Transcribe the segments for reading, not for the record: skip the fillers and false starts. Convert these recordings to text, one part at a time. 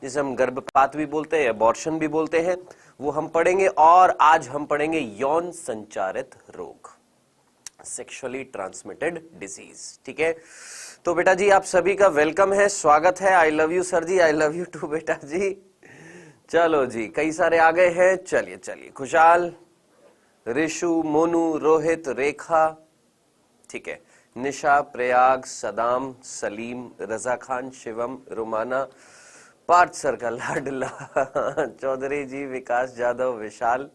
जिसे हम गर्भपात भी बोलते हैं, अबॉर्शन भी बोलते हैं, वो हम पढ़ेंगे। और आज हम पढ़ेंगे यौन संचारित रोग, सेक्सुअली ट्रांसमिटेड डिजीज। ठीक है, तो बेटा जी आप सभी का वेलकम है, स्वागत है। आई लव यू सर जी, आई लव यू टू बेटा जी। चलो जी, कई सारे आ गए हैं। चलिए चलिए, खुशहाल, ऋषु, मोनू, रोहित, रेखा, ठीक है, निशा, प्रयाग, सदाम, सलीम, रजा खान, शिवम, रुमाना, पार्थ सर का लाडला, चौधरी जी, विकास जाधव, विशाल।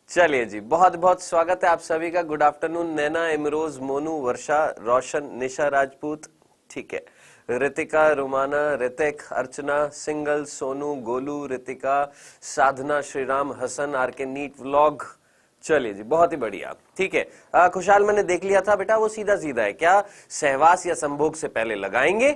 चलिए जी, बहुत बहुत स्वागत है आप सभी का। Good afternoon. नैना, इमरोज, मोनू, वर्षा, रोशन, निशा राजपूत, ठीक है, Ritika, Rumana, Hrithik, Archana, Singal, Sonu, Golu, Ritika, Sadhana, Shriram, Hasan, R K NEET vlog. चलिए जी, बहुत ही बढ़िया। ठीक है, खुशहाल, मैंने देख लिया था बेटा, वो सीधा सीधा है क्या, सहवास या संभोग से पहले लगाएंगे,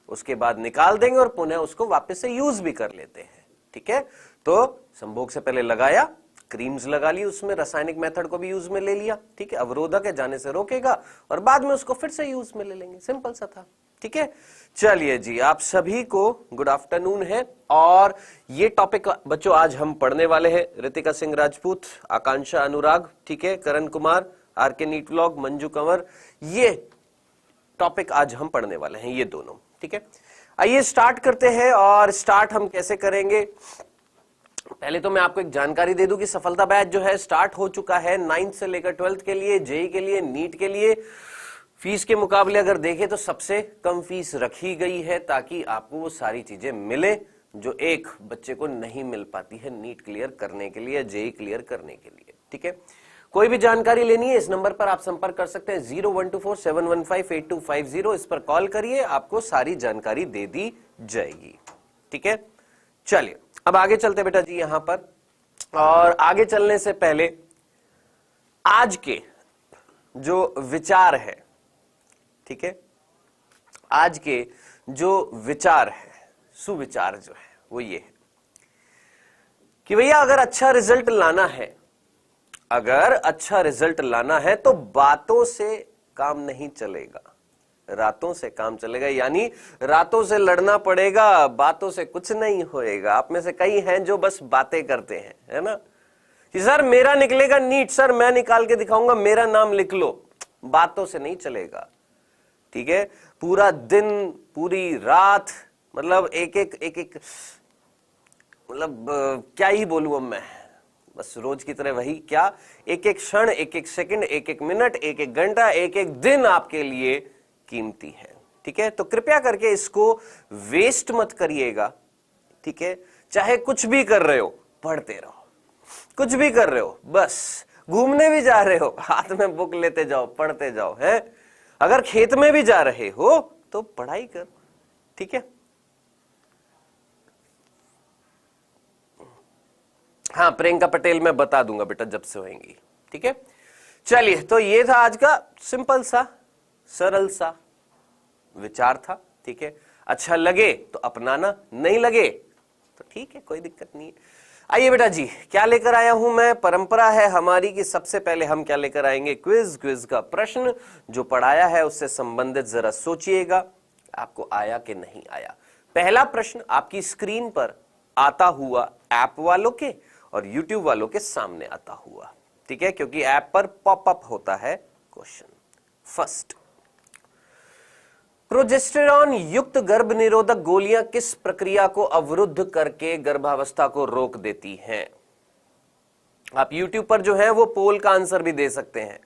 उसके बाद निकाल देंगे और पुनः उसको वापस से यूज भी कर लेते हैं। ठीक है, तो संभोग से पहले लगाया, क्रीम्स लगा ली, उसमें रासायनिक मेथड को भी यूज में ले लिया। ठीक है, अवरोधक है, जाने से रोकेगा, और बाद में उसको फिर से यूज में ले लेंगे। सिंपल सा था। ठीक है, चलिए जी, आप सभी को गुड आफ्टरनून है। और ये टॉपिक बच्चों आज हम पढ़ने वाले हैं। रितिका सिंह राजपूत, आकांक्षा अनुराग, ठीक है, Karan Kumar, are K NEET vlog, Manju Kanwar, ये टॉपिक आज हम पढ़ने वाले हैं, ये दोनों। ठीक है, आइए स्टार्ट करते हैं। और स्टार्ट हम कैसे करेंगे, पहले तो मैं आपको एक जानकारी दे दूं कि सफलता बैच जो है स्टार्ट हो चुका है 9th से लेकर 12th के लिए, जेई के लिए, नीट के लिए। फीस के मुकाबले अगर देखें तो सबसे कम फीस रखी गई है, ताकि आपको वो सारी चीजें मिले जो एक बच्चे को नहीं मिल पाती है नीट क्लियर करने के लिए, जेई क्लियर करने के लिए। ठीक है, कोई भी जानकारी लेनी है इस नंबर पर आप संपर्क कर सकते हैं, 0124715850। इस पर कॉल करिए, आपको सारी जानकारी दे दी जाएगी। ठीक है, चलिए अब आगे चलते बेटा जी यहां पर। और आगे चलने से पहले आज के जो विचार है, ठीक है, आज के जो विचार है, सुविचार जो है वो ये है कि भैया अगर अच्छा रिजल्ट लाना है, अगर अच्छा रिजल्ट लाना है तो बातों से काम नहीं चलेगा, रातों से काम चलेगा। यानी रातों से लड़ना पड़ेगा, बातों से कुछ नहीं होएगा। आप में से कई हैं जो बस बातें करते हैं, है ना, कि सर मेरा निकलेगा नीट, सर मैं निकाल के दिखाऊंगा, मेरा नाम लिख लो। बातों से नहीं चलेगा। ठीक है, पूरा दिन, पूरी रात, मतलब एक मतलब क्या ही बोलूं अब मैं, बस रोज की तरह वही क्या, एक एक क्षण, एक एक सेकंड, एक एक मिनट, एक एक घंटा, एक एक दिन आपके लिए कीमती है। ठीक है, तो कृपया करके इसको वेस्ट मत करिएगा। ठीक है, चाहे कुछ भी कर रहे हो, पढ़ते रहो, कुछ भी कर रहे हो, बस घूमने भी जा रहे हो, हाथ में बुक लेते जाओ, पढ़ते जाओ, है, अगर खेत में भी जा रहे हो तो पढ़ाई करो। ठीक है, हाँ, प्रियंका पटेल मैं बता दूंगा बेटा जब से होंगी। ठीक है, चलिए, तो ये था आज का सिंपल सा सरल सा विचार था। ठीक है, अच्छा लगे तो अपनाना, नहीं लगे तो ठीक है, कोई दिक्कत नहीं है। आइए बेटा जी, क्या लेकर आया हूं मैं, परंपरा है हमारी कि सबसे पहले हम क्या लेकर आएंगे, क्विज का प्रश्न। जो पढ़ाया है उससे संबंधित जरा सोचिएगा, आपको आया कि नहीं आया। पहला प्रश्न आपकी स्क्रीन पर आता हुआ ऐप वालों के और यूट्यूब वालों के सामने आता हुआ। ठीक है, क्योंकि ऐप पर पॉपअप होता है क्वेश्चन। फर्स्ट, प्रोजेस्टेरॉन युक्त गर्भ निरोधक गोलियां किस प्रक्रिया को अवरुद्ध करके गर्भावस्था को रोक देती हैं? आप YouTube पर जो है वो पोल का आंसर भी दे सकते हैं।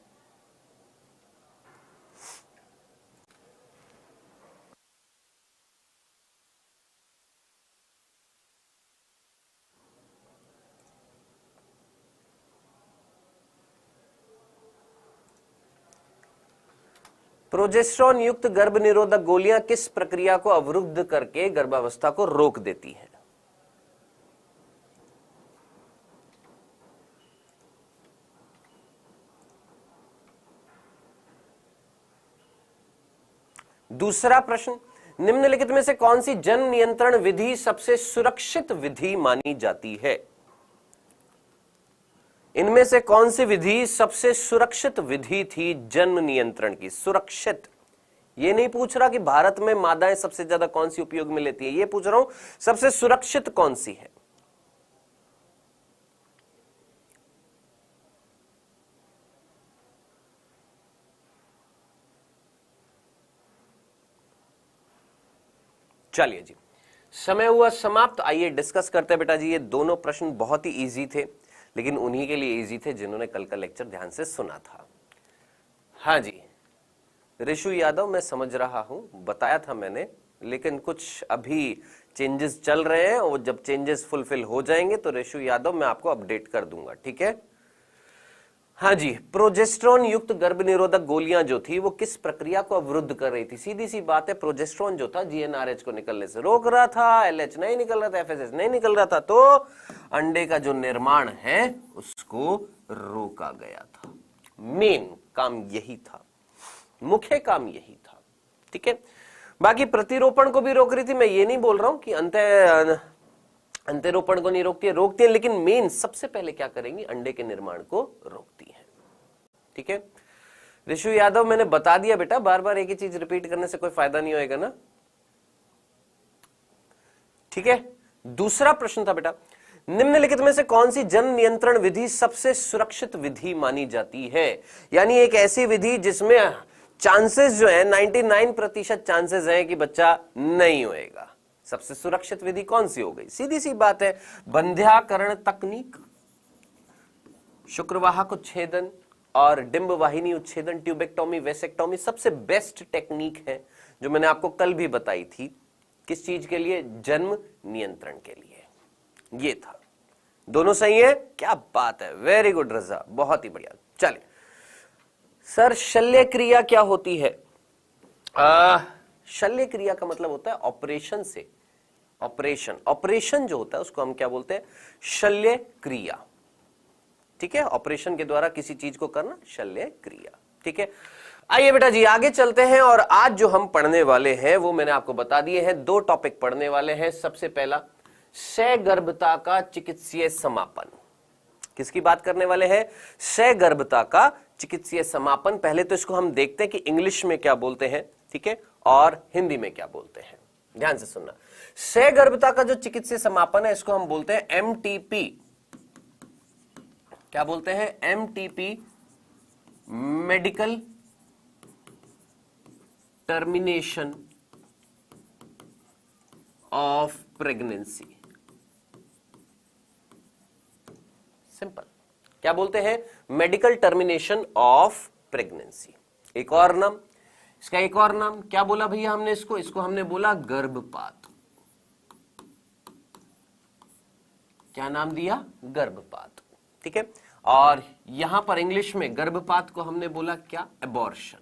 प्रोजेस्टेरॉन युक्त गर्भ निरोधक गोलियां किस प्रक्रिया को अवरुद्ध करके गर्भावस्था को रोक देती हैं? दूसरा प्रश्न, निम्नलिखित में से कौन सी जन्म नियंत्रण विधि सबसे सुरक्षित विधि मानी जाती है? इनमें से कौन सी विधि सबसे सुरक्षित विधि थी जन्म नियंत्रण की? सुरक्षित ये नहीं पूछ रहा कि भारत में मादाएं सबसे ज्यादा कौन सी उपयोग में लेती है, ये पूछ रहा हूं सबसे सुरक्षित कौन सी है। चलिए जी, समय हुआ समाप्त। आइए डिस्कस करते हैं बेटा जी। ये दोनों प्रश्न बहुत ही इजी थे, लेकिन उन्हीं के लिए इजी थे जिन्होंने कल का लेक्चर ध्यान से सुना था। हाँ जी ऋषु यादव, मैं समझ रहा हूं, बताया था मैंने, लेकिन कुछ अभी चेंजेस चल रहे हैं और जब चेंजेस फुलफिल हो जाएंगे तो ऋषु यादव मैं आपको अपडेट कर दूंगा, ठीक है। हाँ जी, प्रोजेस्टेरोन युक्त गर्भ निरोधक गोलियां जो थी वो किस प्रक्रिया को अवरुद्ध कर रही थी? सीधी सी बात है, प्रोजेस्टेरोन जो था जीएनआरएच को निकलने से रोक रहा था, एलएच नहीं निकल रहा था, एफएसएच नहीं निकल रहा था, तो अंडे का जो निर्माण है उसको रोका गया था। मेन काम यही था, मुख्य काम यही था, ठीक है। बाकी प्रतिरोपण को भी रोक रही थी। मैं ये नहीं बोल रहा हूं कि अंत्यरोपण को नहीं रोकती है, रोकती है, लेकिन मेन सबसे पहले क्या करेंगी, अंडे के निर्माण को रोकती है, ठीक है। ऋषु यादव मैंने बता दिया बेटा, बार बार एक ही चीज रिपीट करने से कोई फायदा नहीं होएगा ना, ठीक है। दूसरा प्रश्न था बेटा, निम्नलिखित में से कौन सी जन्म नियंत्रण विधि सबसे सुरक्षित विधि मानी जाती है? यानी एक ऐसी विधि जिसमें चांसेस जो है 99% चांसेस हैं कि बच्चा नहीं होएगा। सबसे सुरक्षित विधि कौन सी हो गई? सीधी सी बात है, बंध्याकरण तकनीक, शुक्रवाहक उच्छेदन और डिंब वाहिनी उच्छेदन, ट्यूबेक्टोमी, वेसेक्टोमी सबसे बेस्ट टेक्निक है जो मैंने आपको कल भी बताई थी। किस चीज के लिए? जन्म नियंत्रण के लिए। ये था, दोनों सही है, क्या बात है, वेरी गुड रजा, बहुत ही बढ़िया। चलिए सर, शल्य क्रिया क्या होती है? शल्य क्रिया का मतलब होता है ऑपरेशन से, ऑपरेशन जो होता है उसको हम क्या बोलते हैं? शल्य क्रिया, ठीक है। ऑपरेशन के द्वारा किसी चीज को करना शल्य क्रिया, ठीक है। आइए बेटा जी आगे चलते हैं, और आज जो हम पढ़ने वाले हैं वो मैंने आपको बता दिए हैं, 2 टॉपिक पढ़ने वाले हैं। सबसे पहला, सगर्भता का चिकित्सीय समापन। किसकी बात करने वाले हैं? सगर्भता का चिकित्सीय समापन। पहले तो इसको हम देखते हैं कि इंग्लिश में क्या बोलते हैं, ठीक है, और हिंदी में क्या बोलते हैं। ध्यान से सुनना, सगर्भता का जो चिकित्सीय समापन है इसको हम बोलते हैं एमटीपी। क्या बोलते हैं? MTP, medical termination of pregnancy. Simple, क्या बोलते हैं? Medical termination of pregnancy. एक और नाम, इसका एक और नाम क्या बोला भैया हमने? इसको हमने बोला गर्भपात। क्या नाम दिया? गर्भपात, ठीक है। और यहां पर इंग्लिश में गर्भपात को हमने बोला क्या? एबॉर्शन।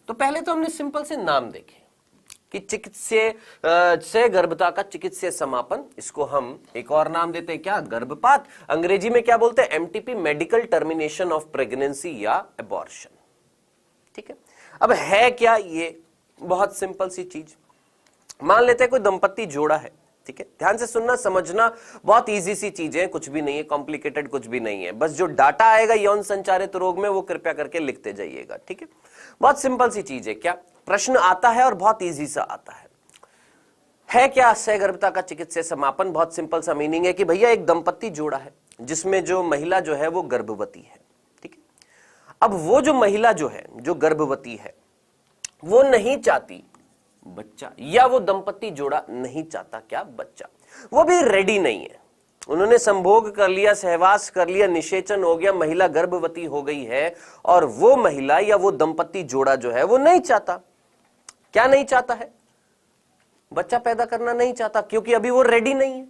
तो पहले तो हमने सिंपल से नाम देखे कि चिकित्सीय सगर्भता का चिकित्सीय समापन, इसको हम एक और नाम देते हैं क्या? गर्भपात। अंग्रेजी में क्या बोलते हैं? MTP, medical termination of pregnancy या एबॉर्शन, ठीक है। अब है क्या ये? बहुत सिंपल सी चीज। मान लेते हैं कोई दंपत्ति जोड़ा है, ठीक है। ध्यान से सुनना, समझना, बहुत इजी सी चीज है, कुछ भी नहीं है, कॉम्प्लिकेटेड कुछ भी नहीं है। बस जो डाटा आएगा यौन संचारित रोग में वो कृपया करके लिखते जाइएगा, ठीक है। बहुत सिंपल सी चीज है। क्या प्रश्न आता है और बहुत इजी सा आता है क्या सगर्भता का चिकित्सीय समापन? बहुत सिंपल सा मीनिंग है कि भैया एक दंपत्ति जोड़ा है जिसमें जो महिला जो है वो गर्भवती है, ठीक है। अब वो जो महिला जो है, जो गर्भवती है, वो नहीं चाहती बच्चा, या वो दंपत्ति जोड़ा नहीं चाहता क्या? बच्चा। वो भी रेडी नहीं है, उन्होंने संभोग कर लिया, सहवास कर लिया, निषेचन हो गया, महिला गर्भवती हो गई है, और वो महिला या वो दंपत्ति जोड़ा जो है वो नहीं चाहता। क्या नहीं चाहता है? बच्चा पैदा करना नहीं चाहता, क्योंकि अभी वो रेडी नहीं है,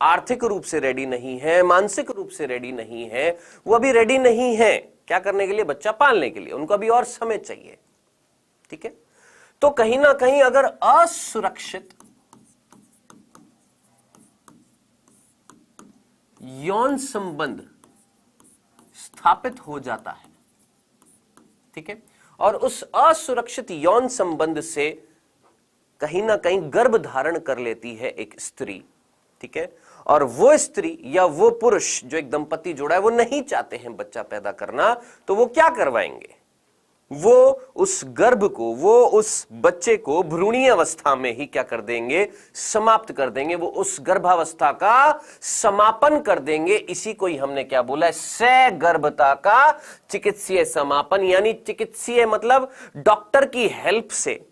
आर्थिक रूप से रेडी नहीं है, मानसिक रूप से रेडी नहीं है, वो अभी रेडी नहीं है क्या करने के लिए? बच्चा पालने के लिए। उनको अभी और समय चाहिए, ठीक है। तो कहीं ना कहीं अगर असुरक्षित यौन संबंध स्थापित हो जाता है, ठीक है, और उस असुरक्षित यौन संबंध से कहीं ना कहीं गर्भ धारण कर लेती है एक स्त्री, ठीक है, और वो स्त्री या वो पुरुष जो एक दंपत्ति जोड़ा है वो नहीं चाहते हैं बच्चा पैदा करना, तो वो क्या करवाएंगे? वो उस गर्भ को, वो उस बच्चे को भ्रूणीय अवस्था में ही क्या कर देंगे, समाप्त कर देंगे, वो उस गर्भावस्था का समापन कर देंगे। इसी को ही हमने क्या बोला है, सगर्भता का चिकित्सीय समापन। यानी चिकित्सीय मतलब डॉक्टर की हेल्प से,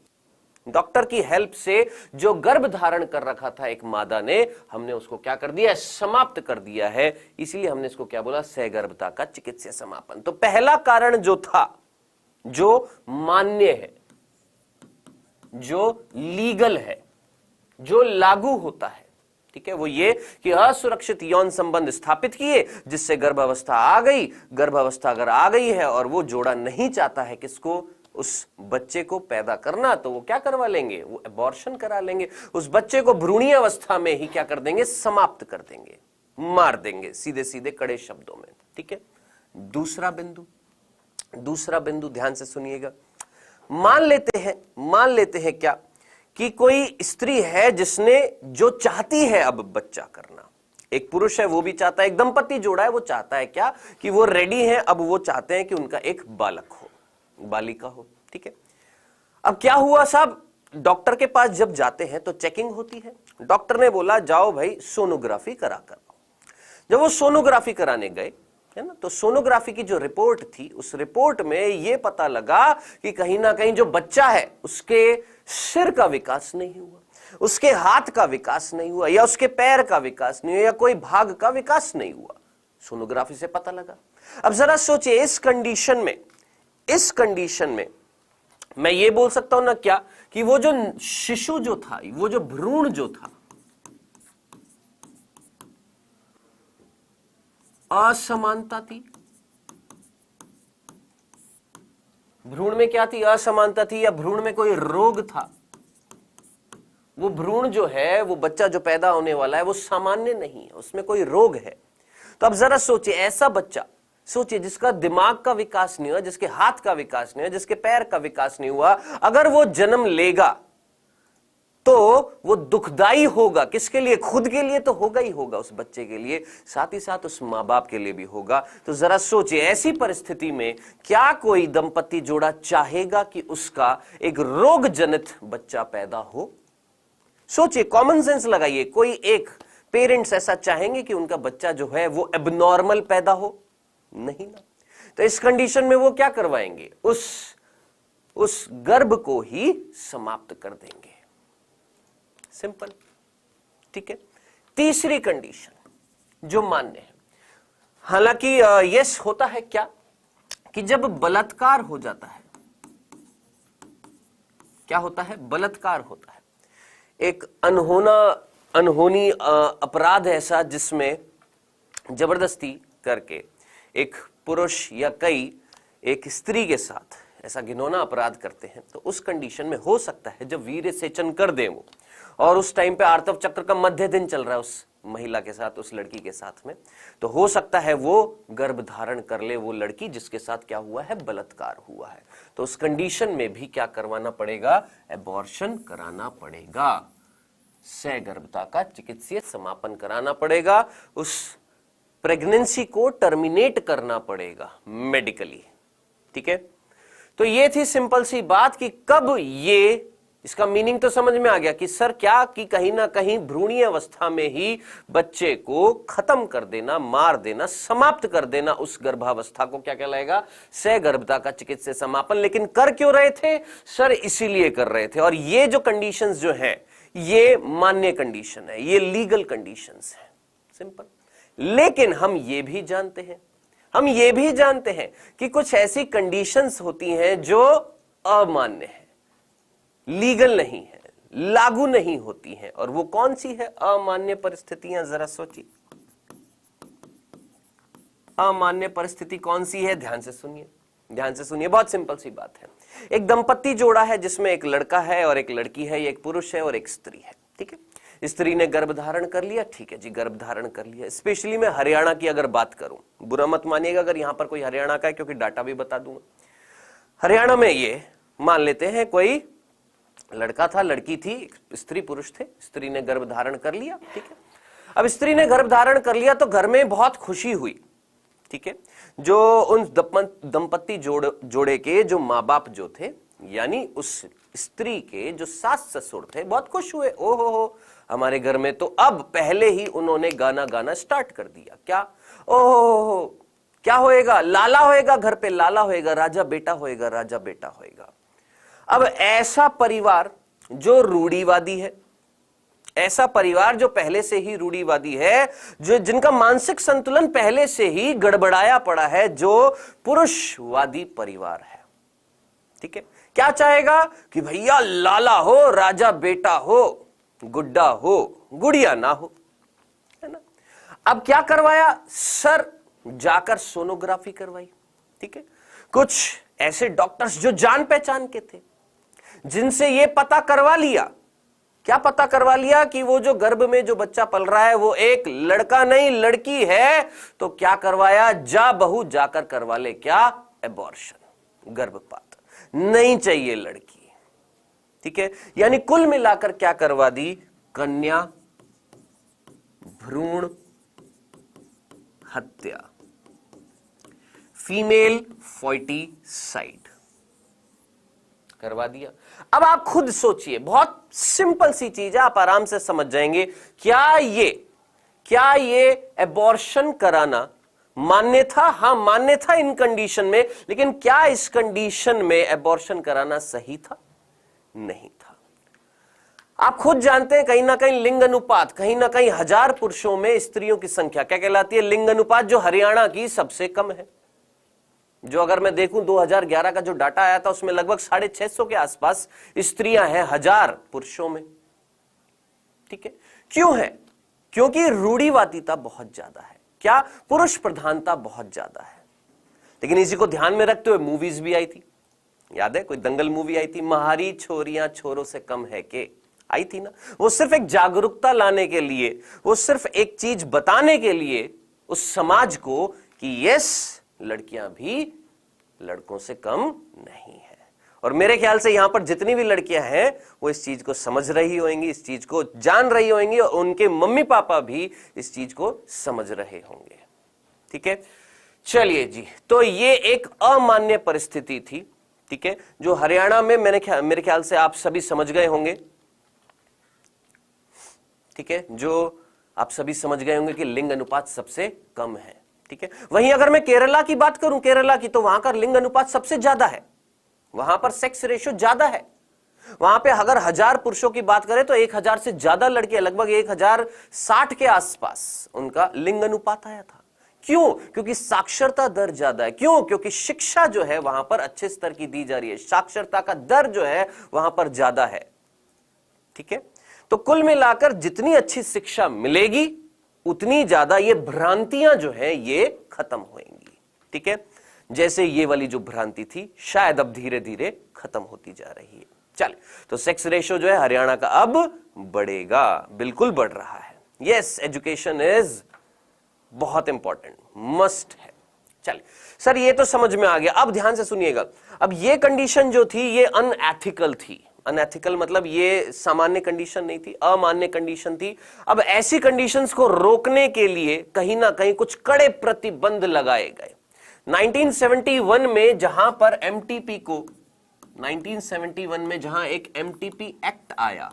डॉक्टर की हेल्प से जो गर्भ धारण कर रखा था एक मादा ने, हमने उसको क्या कर दिया, समाप्त कर दिया है। इसीलिए हमने इसको क्या बोला, सगर्भता का चिकित्सीय समापन। तो पहला कारण जो था, जो मान्य है, जो लीगल है, जो लागू होता है, ठीक है, वो ये कि असुरक्षित यौन संबंध स्थापित किए जिससे गर्भावस्था आ गई। गर्भावस्था अगर आ गई है और वो जोड़ा नहीं चाहता है किसको, उस बच्चे को पैदा करना, तो वो क्या करवा लेंगे, वो अबॉर्शन करा लेंगे। उस बच्चे को भ्रूणीय अवस्था में ही क्या कर देंगे, समाप्त कर देंगे, मार देंगे, सीधे सीधे कड़े शब्दों में। ठीक है, दूसरा बिंदु ध्यान से सुनिएगा। मान लेते हैं क्या कि कोई स्त्री है जिसने, जो चाहती है अब बच्चा करना, एक पुरुष है वो भी चाहता है, एक दंपति जोड़ा है वो चाहता है क्या, कि वो रेडी है, अब वो चाहते हैं कि उनका एक बालक हो, बालिका हो। ठीक है, अब क्या हुआ साहब, डॉक्टर के पास जब जाते हैं तो चेकिंग होती है। डॉक्टर ने बोला जाओ भाई सोनोग्राफी करा कर आओ। जब वो सोनोग्राफी कराने गए, है ना, तो सोनोग्राफी की जो रिपोर्ट थी, उस रिपोर्ट में यह पता लगा कि कहीं ना कहीं जो बच्चा है उसके सिर का विकास नहीं हुआ, उसके हाथ का विकास नहीं हुआ, या उसके पैर का विकास नहीं हुआ, या कोई भाग का विकास नहीं हुआ। सोनोग्राफी से पता लगा। अब जरा सोचिए, इस कंडीशन में मैं ये बोल सकता हूं ना क्या, कि वो जो शिशु जो था, वो जो भ्रूण जो था, असमानता थी। भ्रूण में क्या थी, असमानता थी, या भ्रूण में कोई रोग था। वो भ्रूण जो है, वो बच्चा जो पैदा होने वाला है, वो सामान्य नहीं है, उसमें कोई रोग है। तो अब जरा सोचिए, ऐसा बच्चा सोचिए जिसका दिमाग का विकास नहीं हुआ, जिसके हाथ का विकास नहीं हुआ, जिसके पैर का विकास नहीं हुआ, अगर वो जन्म लेगा तो वो दुखदाई होगा। किसके लिए, खुद के लिए तो होगा ही होगा, उस बच्चे के लिए, साथ ही साथ उस मां बाप के लिए भी होगा। तो जरा सोचिए, ऐसी परिस्थिति में क्या कोई दंपति जोड़ा चाहेगा कि उसका एक रोग जनित बच्चा पैदा हो? सोचिए, कॉमन सेंस लगाइए, कोई एक पेरेंट्स ऐसा चाहेंगे कि उनका बच्चा जो है वो एबनॉर्मल पैदा हो? नहीं ना। तो इस कंडीशन में वो क्या करवाएंगे, उस गर्भ को ही समाप्त कर देंगे। सिंपल। ठीक है, तीसरी कंडीशन जो मान्य है, हालांकि यस होता है क्या, कि जब बलात्कार हो जाता है, क्या होता है, बलात्कार होता है, एक अनहोनी अपराध ऐसा जिसमें जबरदस्ती करके एक पुरुष या कई एक स्त्री के साथ ऐसा घिनौना अपराध करते हैं, तो उस कंडीशन में हो सकता है जब वीर्य सेचन कर दें वो, और उस टाइम पे आर्तव चक्र का मध्य दिन चल रहा है उस महिला के साथ, उस लड़की के साथ में, तो हो सकता है वो गर्भ धारण कर ले, वो लड़की जिसके साथ क्या हुआ है, बलात्कार हुआ है। तो उस कंडीशन में भी क्या करवाना पड़ेगा, एबॉर्शन कराना पड़ेगा, सगर्भता का चिकित्सीय समापन कराना पड़ेगा, उस प्रेगनेंसी को टर्मिनेट करना पड़ेगा मेडिकली। ठीक है, तो ये थी सिंपल सी बात कि कब ये, इसका मीनिंग तो समझ में आ गया कि सर क्या, कि कहीं ना कहीं भ्रूणीय अवस्था में ही बच्चे को खत्म कर देना, मार देना, समाप्त कर देना, उस गर्भावस्था को क्या कहलाएगा, सगर्भता का चिकित्सीय समापन। लेकिन कर क्यों रहे थे सर, इसीलिए कर रहे थे। और ये जो कंडीशंस जो हैं, ये मान्य कंडीशन है, ये लीगल कंडीशंस है, सिंपल। लेकिन हम ये भी जानते हैं कि कुछ ऐसी कंडीशंस होती हैं जो अमान्य है, लीगल नहीं है, लागू नहीं होती हैं। और वो कौन सी है अमान्य परिस्थितियां, जरा सोचिए, अमान्य परिस्थिति कौन सी है, ध्यान से सुनिए, बहुत सिंपल सी बात है। एक दंपति जोड़ा है जिसमें एक लड़का है और एक लड़की है, एक पुरुष है और एक स्त्री है। ठीक है, स्त्री ने गर्भ धारण कर लिया, ठीक है जी, गर्भ धारण कर लिया। स्पेशली मैं हरियाणा की अगर बात करूं, बुरा मत मानिएगा अगर यहां पर कोई हरियाणा का है, क्योंकि डाटा भी बता दूंगा। हरियाणा में ये मान लेते हैं कोई लड़का था, लड़की थी, स्त्री पुरुष थे, स्त्री ने गर्भ धारण कर लिया। ठीक है, अब स्त्री ने गर्भ धारण कर लिया तो घर में बहुत खुशी हुई, ठीक है, जो उन दंपत्ति जोड़े के जो माँ बाप जो थे, यानी उस स्त्री के जो सास ससुर थे, बहुत खुश हुए। ओहो हो, हमारे घर में तो अब पहले ही उन्होंने गाना गाना स्टार्ट कर दिया। क्या? ओहो हो, क्या होएगा? लाला होएगा घर पे, लाला होएगा, राजा बेटा होएगा, राजा बेटा होएगा। अब ऐसा परिवार जो रूढ़िवादी है, ऐसा परिवार जो पहले से ही रूढ़िवादी है, जो जिनका मानसिक संतुलन पहले से ही गड़बड़ाया पड़ा है, जो पुरुषवादी परिवार है, ठीक है, क्या चाहेगा कि भैया लाला हो, राजा बेटा हो, गुड्डा हो, गुड़िया ना हो, है ना। अब क्या करवाया? सर जाकर सोनोग्राफी करवाई, ठीक है। कुछ ऐसे डॉक्टर्स जो जान पहचान के थे, जिनसे ये पता करवा लिया, क्या पता करवा लिया कि वो जो गर्भ में जो बच्चा पल रहा है वो एक लड़का नहीं लड़की है। तो क्या करवाया? जा बहू जाकर करवा ले, क्या? एबॉर्शन, गर्भपात, नहीं चाहिए लड़की, ठीक है। यानी कुल मिलाकर क्या करवा दी? कन्या भ्रूण हत्या, फीमेल फॉइटिसाइड करवा दिया। अब आप खुद सोचिए, बहुत सिंपल सी चीज है, आप आराम से समझ जाएंगे। क्या ये एबॉर्शन कराना मान्य था? हां मान्य था इन कंडीशन में, लेकिन क्या इस कंडीशन में एबॉर्शन कराना सही था? नहीं था। आप खुद जानते हैं, कहीं ना कहीं लिंग अनुपात, कहीं ना कहीं 1000 पुरुषों में स्त्रियों की संख्या क्या कहलाती है? लिंग अनुपात, जो हरियाणा की सबसे कम है। जो अगर मैं देखूं 2011 का जो डाटा आया था, उसमें लगभग 650 के आसपास स्त्रियां हैं 1000 पुरुषों में, ठीक है। क्यों है? क्योंकि रूढ़िवादिता बहुत ज्यादा है। क्या? पुरुष प्रधानता बहुत ज्यादा है। लेकिन इसी को ध्यान में रखते हुए मूवीज भी आई थी, याद है? कोई दंगल मूवी आई थी, महारी छोरियां छोरों से कम है के, आई थी ना। वो सिर्फ एक जागरूकता लाने के लिए, वो सिर्फ एक चीज बताने के लिए उस समाज को कि यस, लड़कियां भी लड़कों से कम नहीं है। और मेरे ख्याल से यहां पर जितनी भी लड़कियां हैं वो इस चीज को समझ रही होंगी, इस चीज को जान रही होंगी, और उनके मम्मी पापा भी इस चीज को समझ रहे होंगे, ठीक है। चलिए जी, तो ये एक अमान्य परिस्थिति थी, ठीक है, जो हरियाणा में मेरे ख्याल से आप सभी समझ गए होंगे, ठीक है, जो आप सभी समझ गए होंगे कि लिंग अनुपात सबसे कम है, ठीक है। वहीं अगर मैं केरला की बात करूं, केरला की, तो वहां का लिंग अनुपात सबसे ज्यादा है, वहां पर सेक्स रेशियो ज्यादा है। वहां पे अगर 1000 पुरुषों की बात करें तो 1000 से ज्यादा लड़कियां, लगभग 1060 के आसपास उनका लिंग अनुपात आया था। क्यों? क्योंकि साक्षरता दर ज्यादा है। क्यों? क्योंकि शिक्षा जो है वहां पर अच्छे स्तर की दी जा रही है, साक्षरता का दर जो है वहां पर ज्यादा है, ठीक है। तो कुल मिलाकर जितनी अच्छी शिक्षा मिलेगी उतनी ज्यादा ये भ्रांतियां जो है ये खत्म होंगी, ठीक है। जैसे ये वाली जो भ्रांति थी शायद अब धीरे धीरे खत्म होती जा रही है। चल, तो सेक्स रेशियो जो है हरियाणा का अब बढ़ेगा, बिल्कुल बढ़ रहा है। यस, एजुकेशन इज बहुत इंपॉर्टेंट, मस्ट है। चलिए सर, ये तो समझ में आ गया। अब ध्यान से सुनिएगा, अब ये कंडीशन जो थी ये अनएथिकल थी। अनएथिकल मतलब ये सामान्य कंडीशन नहीं थी, अमान्य कंडीशन थी। अब ऐसी कंडीशंस को रोकने के लिए कहीं ना कहीं कुछ कड़े प्रतिबंध लगाए गए। 1971 में जहां पर एमटीपी को, 1971 में जहां एक एमटीपी एक्ट आया,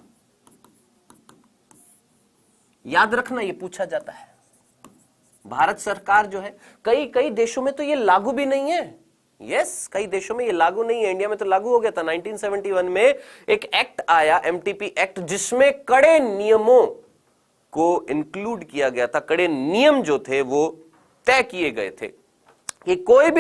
याद रखना ये पूछा जाता है। भारत सरकार जो है, कई देशों में तो ये लागू भी नहीं है। यस, कई देशों में ये लागू नहीं है, इंडिया में तो लागू हो गया था। 1971 में एक एक्ट आया, एमटीपी एक्ट, जिसमें कड़े नियमों को इंक्लूड किया गया था। कड़े नियम जो थे वो तय किए गए थे कि कोई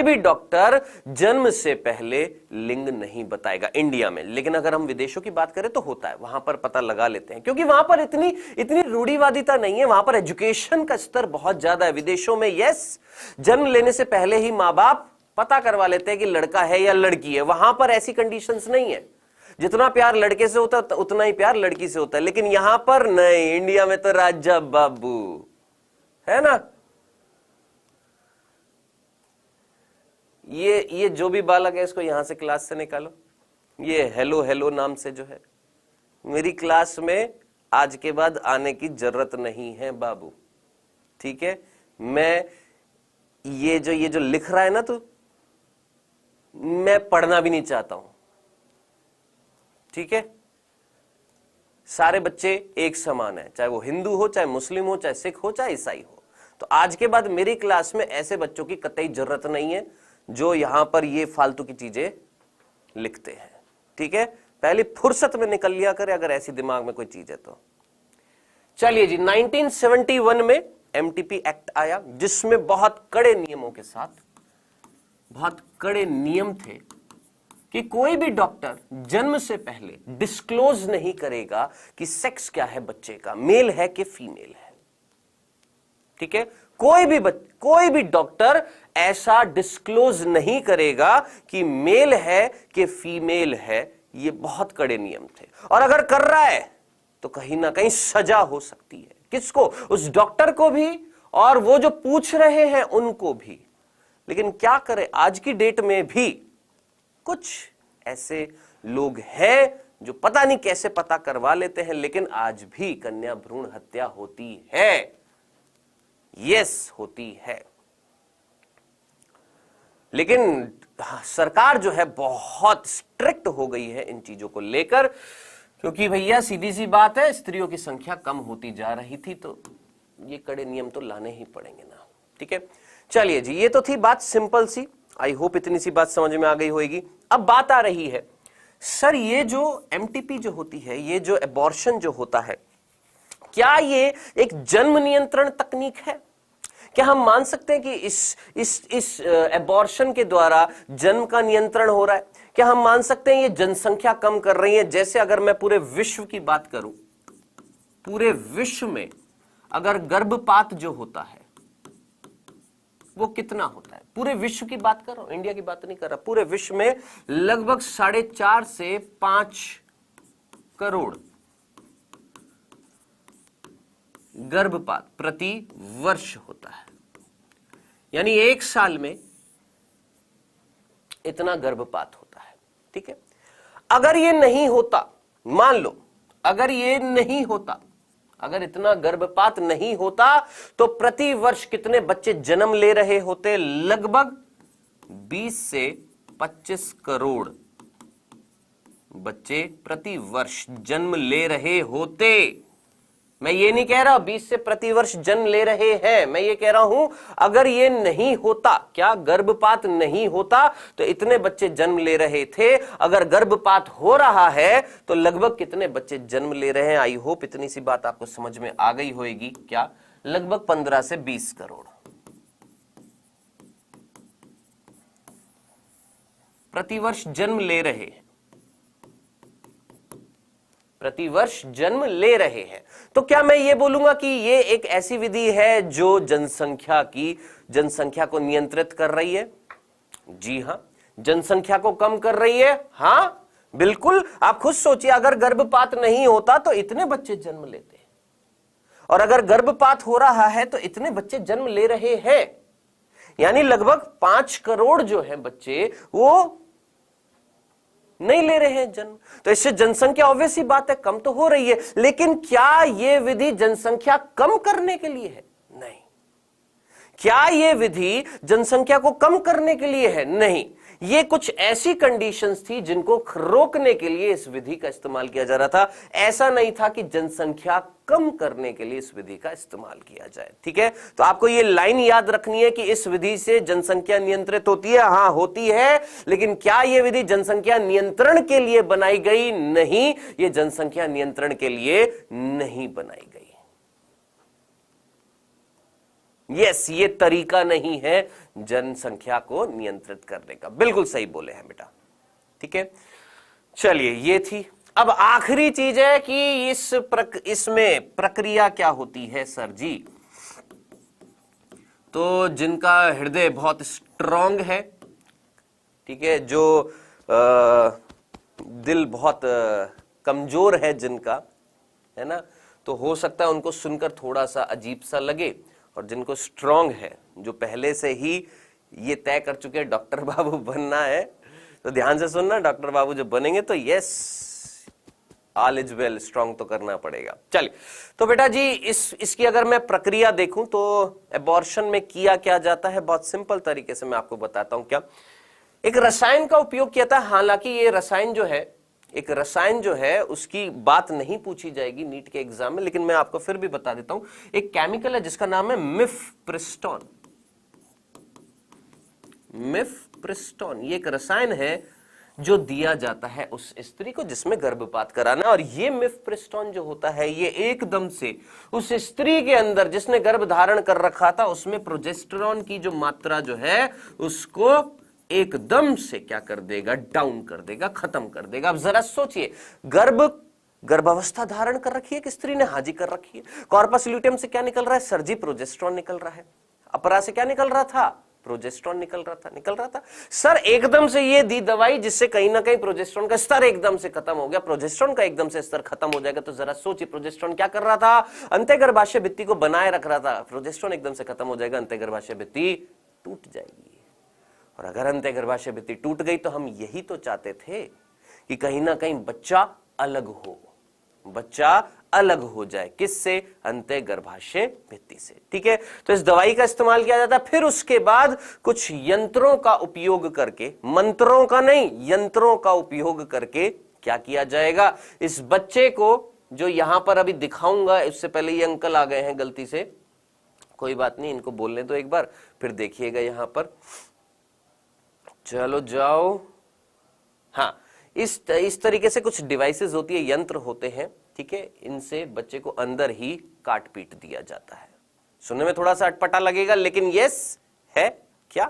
भी डॉक्टर जन्म से पहले लिंग नहीं बताएगा इंडिया में। लेकिन अगर हम विदेशों की बात करें तो होता है, वहां पर पता लगा लेते हैं, क्योंकि वहां पर इतनी रूढ़िवादिता नहीं है, वहां पर एजुकेशन का स्तर बहुत ज्यादा है। विदेशों में यस, जन्म लेने से पहले ही मां बाप पता करवा लेते हैं कि लड़का है या लड़की है। वहां पर ऐसी कंडीशंस नहीं है। जितना प्यार लड़के से होता है उतना ही प्यार लड़की से होता है। लेकिन यहां पर नहीं, इंडिया में तो राजा बाबू है ना। ये जो भी बालक है इसको यहां से क्लास से निकालो। ये हेलो हेलो नाम से जो है, मेरी क्लास में आज के बाद आने की जरूरत नहीं है बाबू, ठीक है। मैं ये जो लिख रहा है ना, तो मैं पढ़ना भी नहीं चाहता हूं। ठीक है, सारे बच्चे एक समान है, चाहे वो हिंदू हो, चाहे मुस्लिम हो, चाहे सिख हो, चाहे ईसाई हो। तो आज के बाद मेरी क्लास में ऐसे बच्चों की कतई जरूरत नहीं है जो यहां पर ये फालतू की चीजें लिखते हैं। ठीक है, पहली फुर्सत में निकल लिया करे अगर ऐसी दिमाग में कोई चीज है तो। चलिए जी, 1971 में एमटीपी एक्ट आया, जिसमें बहुत कड़े नियमों के साथ, बहुत कड़े नियम थे कि कोई भी डॉक्टर जन्म से पहले डिस्क्लोज नहीं करेगा कि सेक्स क्या है बच्चे का, मेल है कि फीमेल है। ठीक है, कोई भी डॉक्टर ऐसा डिस्क्लोज नहीं करेगा कि मेल है कि फीमेल है। ये बहुत कड़े नियम थे, और अगर कर रहा है तो कहीं ना कहीं सजा हो सकती है। किसको? उस डॉक्टर को भी, और वो जो पूछ रहे हैं उनको भी। लेकिन क्या करें, आज की डेट में भी कुछ ऐसे लोग हैं जो पता नहीं कैसे पता करवा लेते हैं, लेकिन आज भी कन्या भ्रूण हत्या होती है। यस, होती है। लेकिन सरकार जो है बहुत स्ट्रिक्ट हो गई है इन चीजों को लेकर, क्योंकि भैया सीधी सी बात है, स्त्रियों की संख्या कम होती जा रही थी, तो ये कड़े नियम तो लाने ही पड़ेंगे ना। ठीक है, चलिए जी, ये तो थी बात सिंपल सी। आई होप इतनी सी बात समझ में आ गई होगी। अब बात आ रही है, सर ये जो एमटीपी जो होती है, ये जो एबॉर्शन जो होता है, क्या ये एक जन्म नियंत्रण तकनीक है? क्या हम मान सकते हैं कि इस एबॉर्शन के द्वारा जन्म का नियंत्रण हो रहा है? क्या हम मान सकते हैं ये जनसंख्या कम कर रही है? जैसे अगर मैं पूरे विश्व की बात करूं, पूरे विश्व में अगर गर्भपात जो होता है वो कितना होता है? पूरे विश्व की बात कर रहा हूं, इंडिया की बात नहीं कर रहा। पूरे विश्व में लगभग 4.5 से 5 करोड़ गर्भपात प्रति वर्ष होता है। यानी एक साल में इतना गर्भपात होता है। ठीक है, अगर ये नहीं होता, मान लो अगर ये नहीं होता, अगर इतना गर्भपात नहीं होता, तो प्रति वर्ष कितने बच्चे जन्म ले रहे होते? लगभग 20 से 25 करोड़ बच्चे प्रति वर्ष जन्म ले रहे होते। मैं ये नहीं कह रहा 20 से प्रति वर्ष जन्म ले रहे हैं, मैं ये कह रहा हूं अगर ये नहीं होता, क्या गर्भपात नहीं होता, तो इतने बच्चे जन्म ले रहे थे। अगर गर्भपात हो रहा है तो लगभग कितने बच्चे जन्म ले रहे हैं? आई होप इतनी सी बात आपको समझ में आ गई होगी। क्या? लगभग 15 से 20 करोड़ प्रतिवर्ष जन्म ले रहे हैं, प्रतिवर्ष जन्म ले रहे हैं। तो क्या मैं ये बोलूंगा कि ये एक ऐसी विधि है जो जनसंख्या को नियंत्रित कर रही है? जी हां। जनसंख्या को कम कर रही है? हां बिल्कुल। आप खुद सोचिए, अगर गर्भपात नहीं होता तो इतने बच्चे जन्म लेते, और अगर गर्भपात हो रहा है तो इतने बच्चे जन्म ले रहे हैं। यानी लगभग 5 करोड़ जो है बच्चे वो नहीं ले रहे हैं जन्म। तो इससे जनसंख्या ऑब्वियस ही बात है कम तो हो रही है, लेकिन क्या यह विधि जनसंख्या कम करने के लिए है? नहीं। क्या यह विधि जनसंख्या को कम करने के लिए है? नहीं। ये कुछ ऐसी कंडीशंस थी जिनको रोकने के लिए इस विधि का इस्तेमाल किया जा रहा था। ऐसा नहीं था कि जनसंख्या कम करने के लिए इस विधि का इस्तेमाल किया जाए। ठीक है, तो आपको ये लाइन याद रखनी है कि इस विधि से जनसंख्या नियंत्रित होती है। हां होती है, लेकिन क्या यह विधि जनसंख्या नियंत्रण के लिए बनाई गई? नहीं, यह जनसंख्या नियंत्रण के लिए नहीं बनाई गई। यस, ये तरीका नहीं है जनसंख्या को नियंत्रित करने का। बिल्कुल सही बोले हैं बेटा। ठीक है, चलिए ये थी। अब आखिरी चीज है कि इसमें प्रक्रिया क्या होती है सर जी? तो जिनका हृदय बहुत स्ट्रांग है, ठीक है, जो दिल बहुत कमजोर है जिनका, है ना, तो हो सकता है उनको सुनकर थोड़ा सा अजीब सा लगे। और जिनको स्ट्रांग है, जो पहले से ही ये तय कर चुके हैं डॉक्टर बाबू बनना है, तो ध्यान से सुनना, डॉक्टर बाबू जब बनेंगे तो yes all is well, strong तो करना पड़ेगा। चलिए, तो बेटा जी इसकी अगर मैं प्रक्रिया देखूं तो एबॉर्शन में किया क्या जाता है, बहुत सिंपल तरीके से मैं आपको बताता हूं। क्या एक रसायन का उपयोग किया था, हालांकि ये रसायन जो है, एक रसायन जो है उसकी बात नहीं पूछी जाएगी नीट के एग्जाम में, लेकिन मैं आपको फिर भी बता देता हूं। एक केमिकल है जिसका नाम है मिफप्रिस्टोन। मिफप्रिस्टोन ये एक रसायन है जो दिया जाता है उस स्त्री को जिसमें गर्भपात कराना, और ये मिफप्रिस्टोन जो होता है ये एकदम से उस स्त्री के अंदर जिसने गर्भ धारण कर रखा था उसमें प्रोजेस्टेरॉन की जो मात्रा जो है उसको एकदम से क्या कर देगा, डाउन कर देगा, खत्म कर देगा। अब जरा सोचिए, गर्भावस्था धारण कर रखी है कि स्त्री ने, हाजी कर रखी है। कॉर्पस ल्यूटियम से क्या निकल रहा है सर जी, प्रोजेस्टेरॉन निकल रहा है। अपरा से क्या निकल रहा था, प्रोजेस्टेरॉन निकल रहा था सर। एकदम से ये दी दवाई जिससे कहीं ना कहीं प्रोजेस्टेरॉन का स्तर एकदम से खत्म हो गया। प्रोजेस्टेरॉन का एकदम से स्तर खत्म हो जाएगा तो जरा सोचिए प्रोजेस्टेरॉन क्या कर रहा था, अंतःगर्भाशय भित्ति को बनाए रख रहा था। प्रोजेस्टेरॉन एकदम से खत्म हो जाएगा, अंतःगर्भाशय भित्ति टूट जाएगी। और अगर अंतःगर्भाशय भित्ति टूट गई तो हम यही तो चाहते थे कि कहीं ना कहीं बच्चा अलग हो, बच्चा अलग हो जाए। किससे, अंतःगर्भाशय भित्ति से। ठीक है, तो इस दवाई का इस्तेमाल किया जाता है। फिर उसके बाद कुछ यंत्रों का उपयोग करके, मंत्रों का नहीं, यंत्रों का उपयोग करके क्या किया जाएगा, इस बच्चे को, जो यहां पर अभी दिखाऊंगा, इससे पहले ये अंकल आ गए हैं गलती से, कोई बात नहीं, इनको बोलने दो एक बार, फिर देखिएगा यहां पर। चलो जाओ। हाँ, इस तरीके से कुछ डिवाइसेस होती है, यंत्र होते हैं, ठीक है, इनसे बच्चे को अंदर ही काट पीट दिया जाता है। सुनने में थोड़ा सा अटपटा लगेगा लेकिन यस है। क्या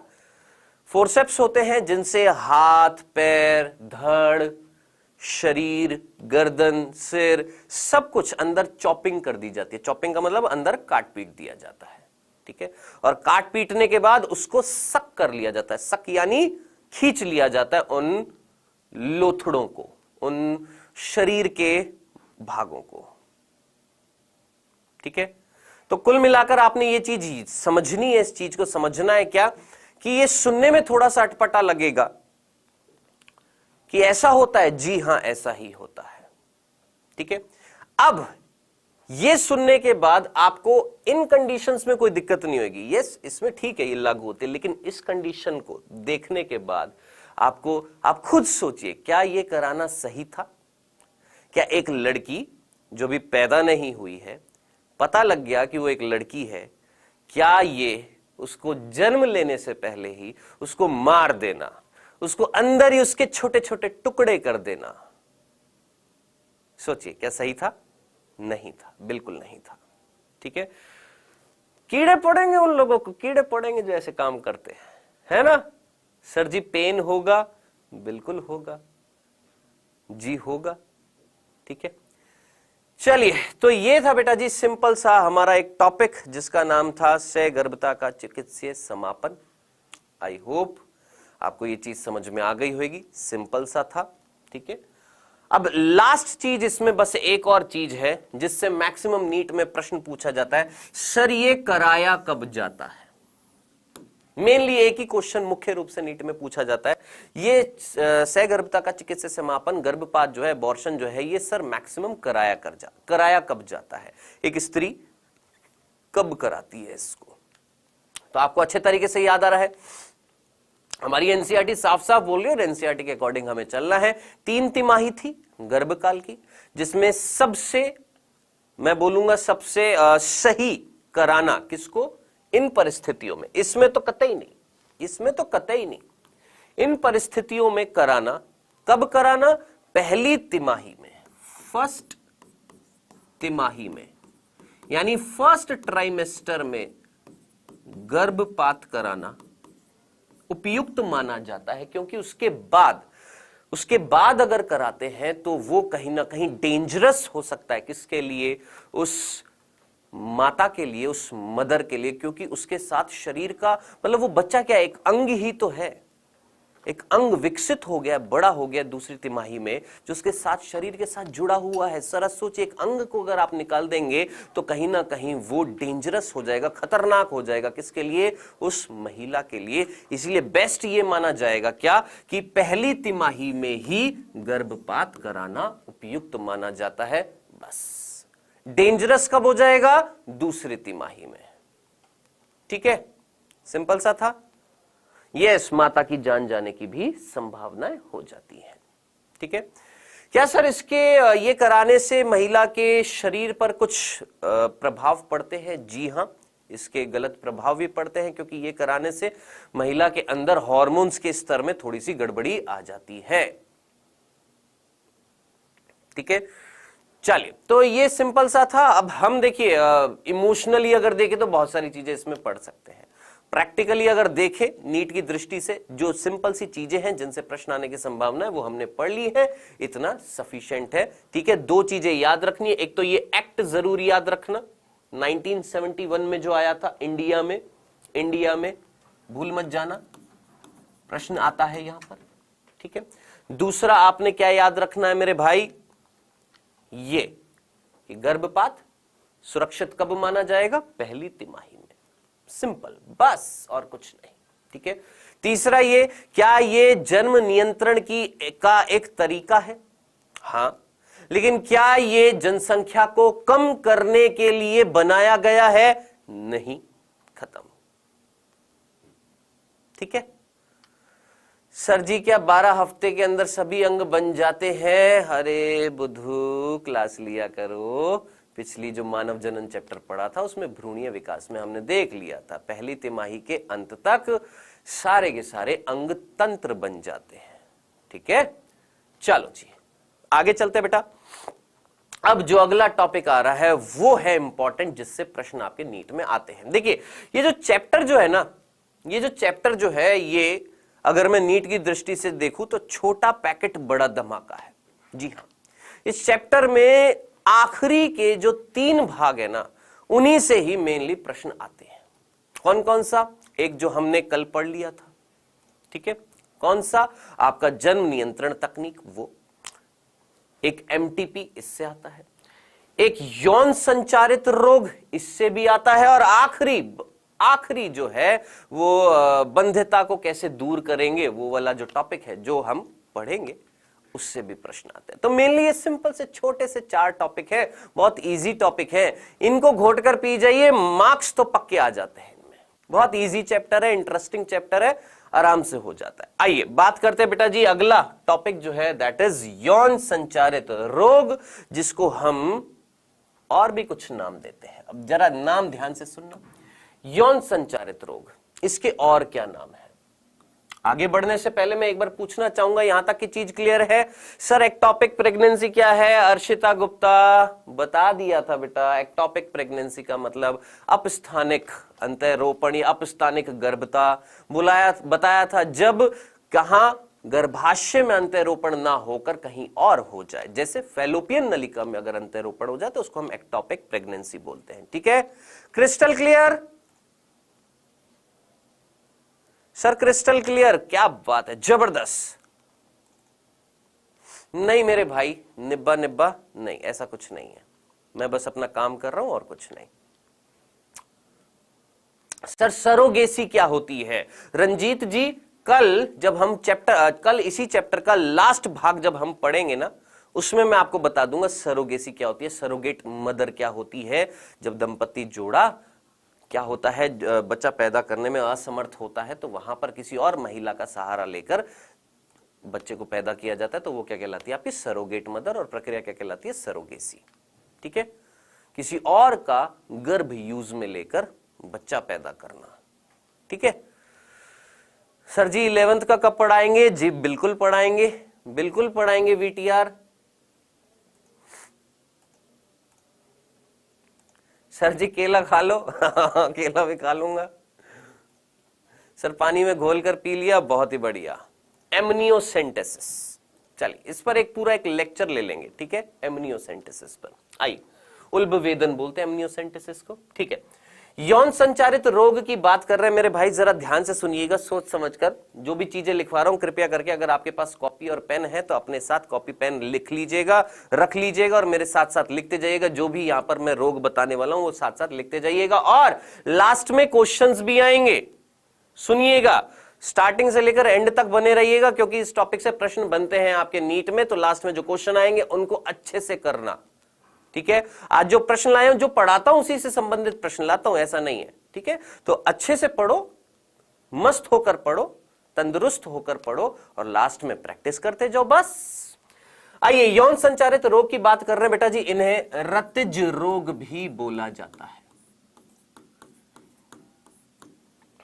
फोर्सेप्स होते हैं जिनसे हाथ, पैर, धड़, शरीर, गर्दन, सिर, सब कुछ अंदर चॉपिंग कर दी जाती है। चॉपिंग का मतलब अंदर काट पीट दिया जाता है, ठीक है। और काट पीटने के बाद उसको सक कर लिया जाता है, सक यानी खींच लिया जाता है उन लोथड़ों को, उन शरीर के भागों को, ठीक है। तो कुल मिलाकर आपने ये चीज समझनी है, इस चीज को समझना है क्या, कि ये सुनने में थोड़ा सा अटपटा लगेगा कि ऐसा होता है, जी हां ऐसा ही होता है, ठीक है। अब ये सुनने के बाद आपको इन कंडीशंस में कोई दिक्कत नहीं होगी, यस इसमें ठीक है ये लागू होते हैं, लेकिन इस कंडीशन को देखने के बाद आप खुद सोचिए, क्या ये कराना सही था? क्या एक लड़की जो भी पैदा नहीं हुई है, पता लग गया कि वो एक लड़की है, क्या ये उसको जन्म लेने से पहले ही उसको मार देना, उसको अंदर ही उसके छोटे छोटे टुकड़े कर देना, सोचिए क्या सही था? नहीं था, बिल्कुल नहीं था, ठीक है। कीड़े पड़ेंगे उन लोगों को, कीड़े पड़ेंगे जो ऐसे काम करते हैं, है ना। सर जी पेन होगा, बिल्कुल होगा, जी होगा, ठीक है। चलिए, तो ये था बेटा जी सिंपल सा हमारा एक टॉपिक जिसका नाम था सहगर्भता का चिकित्सीय समापन। आई होप आपको ये चीज समझ में आ गई होगी, सिंपल सा था, ठीक है। अब लास्ट चीज इसमें बस एक और चीज है जिससे मैक्सिमम नीट में प्रश्न पूछा जाता है, सर ये कराया कब जाता है। मेनली एक ही क्वेश्चन मुख्य रूप से नीट में पूछा जाता है, ये सहगर्भता का चिकित्सीय समापन, गर्भपात जो है, अबॉर्शन जो है, ये सर मैक्सिमम कराया कब जाता है, एक स्त्री कब कराती है इसको। तो आपको अच्छे तरीके से याद आ रहा है, हमारी एनसीईआरटी साफ साफ बोल रही है और एनसीईआरटी के अकॉर्डिंग हमें चलना है। 3 तिमाही थी गर्भकाल की, जिसमें सबसे, मैं बोलूंगा सबसे सही कराना किसको, इन परिस्थितियों में, इसमें तो कतई नहीं, इसमें तो कतई नहीं, इन परिस्थितियों में कराना, कब कराना, पहली तिमाही में, फर्स्ट तिमाही में, यानी फर्स्ट ट्राइमेस्टर में गर्भपात कराना उपयुक्त माना जाता है, क्योंकि उसके बाद अगर कराते हैं तो वो कहीं ना कहीं डेंजरस हो सकता है, किसके लिए, उस माता के लिए, उस मदर के लिए, क्योंकि उसके साथ शरीर का मतलब वो बच्चा क्या एक अंग ही तो है, एक अंग विकसित हो गया, बड़ा हो गया दूसरी तिमाही में, जो उसके साथ शरीर के साथ जुड़ा हुआ है। सर सोचिए, एक अंग को अगर आप निकाल देंगे तो कहीं ना कहीं वो डेंजरस हो जाएगा, खतरनाक हो जाएगा। किसके लिए? उस महिला के लिए। इसलिए बेस्ट ये माना जाएगा क्या कि पहली तिमाही में ही गर्भपात कराना उपयुक्त माना जाता है। बस डेंजरस कब हो जाएगा? दूसरी तिमाही में। ठीक है, सिंपल सा था। यस, माता की जान जाने की भी संभावनाएं हो जाती हैं। ठीक है, क्या सर इसके ये कराने से महिला के शरीर पर कुछ प्रभाव पड़ते हैं? जी हां, इसके गलत प्रभाव भी पड़ते हैं, क्योंकि ये कराने से महिला के अंदर हार्मोन्स के स्तर में थोड़ी सी गड़बड़ी आ जाती है। ठीक है, चलिए, तो ये सिंपल सा था। अब हम देखिए इमोशनली अगर देखें तो बहुत सारी चीजें इसमें पढ़ सकते हैं। प्रैक्टिकली अगर देखें नीट की दृष्टि से, जो सिंपल सी चीजें हैं जिनसे प्रश्न आने की संभावना है वो हमने पढ़ ली है, इतना सफिशिएंट है। ठीक है, दो चीजें याद रखनी है। एक तो ये एक्ट जरूर याद रखना, 1971 में जो आया था इंडिया में, भूल मत जाना, प्रश्न आता है यहां पर। ठीक है, दूसरा आपने क्या याद रखना है मेरे भाई? ये कि गर्भपात सुरक्षित कब माना जाएगा? पहली तिमाही में। सिंपल, बस और कुछ नहीं। ठीक है, तीसरा ये, क्या ये जन्म नियंत्रण का एक तरीका है? हां, लेकिन क्या ये जनसंख्या को कम करने के लिए बनाया गया है? नहीं, खत्म। ठीक है सर जी, क्या 12 हफ्ते के अंदर सभी अंग बन जाते हैं? अरे बुद्धू, क्लास लिया करो। पिछली जो मानव जनन चैप्टर पढ़ा था उसमें भ्रूणीय विकास में हमने देख लिया था, पहली तिमाही के अंत तक सारे के सारे अंग तंत्र बन जाते हैं। ठीक है, चलो जी आगे चलते बेटा। अब जो अगला टॉपिक आ रहा है वो है इंपॉर्टेंट, जिससे प्रश्न आपके नीट में आते हैं। देखिए, ये जो चैप्टर जो है ना, ये जो चैप्टर जो है, ये अगर मैं नीट की दृष्टि से देखूं तो छोटा पैकेट बड़ा धमाका है। जी हां, इस चैप्टर में आखिरी के जो 3 भाग है ना, उन्हीं से ही मेनली प्रश्न आते हैं। कौन कौन सा? एक जो हमने कल पढ़ लिया था, ठीक है, कौन सा? आपका जन्म नियंत्रण तकनीक, वो एक एमटीपी, इससे आता है। एक यौन संचारित रोग, इससे भी आता है। और आखिरी जो है वो बंध्यता को कैसे दूर करेंगे, वो वाला जो टॉपिक है जो हम पढ़ेंगे, उससे भी प्रश्न आते हैं। तो मेनली ये सिंपल से छोटे से 4 टॉपिक है, बहुत इजी टॉपिक है। इनको घोट कर पी जाइए, मार्क्स तो पक्के आ जाते हैं इनमें। बहुत इजी चैप्टर है, इंटरेस्टिंग चैप्टर है, आराम से हो जाता है। आइए बात करते हैं बेटा जी, अगला टॉपिक जो है दैट इज यौन संचारित रोग, जिसको हम और भी कुछ नाम देते हैं। अब जरा नाम ध्यान से सुनना। यौन संचारित रोग, इसके और क्या नाम है? आगे बढ़ने से पहले मैं एक बार पूछना चाहूंगा, यहां तक की चीज क्लियर है? सर एक्टोपिक प्रेगनेंसी क्या है? अर्शिता गुप्ता बता दिया था बेटा। एक्टोपिक प्रेगनेंसी का मतलब अपस्थानिक अंतःरोपण या अपस्थानिक गर्भता बताया था, जब कहां गर्भाशय में अंतःरोपण ना होकर कहीं और हो जाए, जैसे फैलोपियन नलिका में अगर अंतःरोपण हो जाए तो उसको हम एक्टोपिक प्रेगनेंसी बोलते हैं। ठीक है, crystal clear? Sir crystal clear, क्या बात है, जबरदस्त। नहीं मेरे भाई, निब्बा निब्बा नहीं, ऐसा कुछ नहीं है, मैं बस अपना काम कर रहा हूं और कुछ नहीं। सर सरोगेसी क्या होती है? रंजीत जी, कल इसी चैप्टर का लास्ट भाग जब हम पढ़ेंगे ना, उसमें मैं आपको बता दूंगा सरोगेसी क्या होती है, सरोगेट मदर क्या होती है। जब दंपति जोड़ा क्या होता है, बच्चा पैदा करने में असमर्थ होता है, तो वहां पर किसी और महिला का सहारा लेकर बच्चे को पैदा किया जाता है, तो वो क्या कहलाती है आपकी सरोगेट मदर, और प्रक्रिया क्या कहलाती है, सरोगेसी। ठीक है, किसी और का गर्भ यूज में लेकर बच्चा पैदा करना। ठीक है सर जी, 11th का कब पढ़ाएंगे? जी बिल्कुल पढ़ाएंगे, बिल्कुल पढ़ाएंगे वीटीआर। सर जी केला खा लो केला भी खा लूंगा। सर पानी में घोलकर पी लिया, बहुत ही बढ़िया। एमनियोसेंटेसिस, चलिए इस पर पूरा एक लेक्चर ले लेंगे। ठीक है, एमनियोसेंटेसिस पर। आइए, उल्बवेदन बोलते हैं एमनियोसेंटेसिस को। ठीक है, यौन संचारित रोग की बात कर रहे हैं मेरे भाई, जरा ध्यान से सुनिएगा, सोच समझकर। जो भी चीजें लिखवा रहा हूं कृपया करके, अगर आपके पास कॉपी और पेन है तो अपने साथ कॉपी पेन लिख लीजिएगा, रख लीजिएगा और मेरे साथ साथ लिखते जाइएगा। जो भी यहां पर मैं रोग बताने वाला हूं वो साथ साथ लिखते जाइएगा। और लास्ट में क्वेश्चंस भी आएंगे, सुनिएगा, स्टार्टिंग से लेकर एंड तक बने रहिएगा, क्योंकि इस टॉपिक से प्रश्न बनते हैं आपके नीट में। तो लास्ट में जो क्वेश्चन आएंगे उनको अच्छे से करना, ठीक है। आज जो प्रश्न लाए हूं, जो पढ़ाता हूं उसी से संबंधित प्रश्न लाता हूं, ऐसा नहीं है, ठीक है। तो अच्छे से पढ़ो, मस्त होकर पढ़ो, तंदुरुस्त होकर पढ़ो और लास्ट में प्रैक्टिस करते जाओ, बस। आइए, यौन संचारित रोग की बात कर रहे हैं बेटा जी। इन्हें रतिज रोग भी बोला जाता है।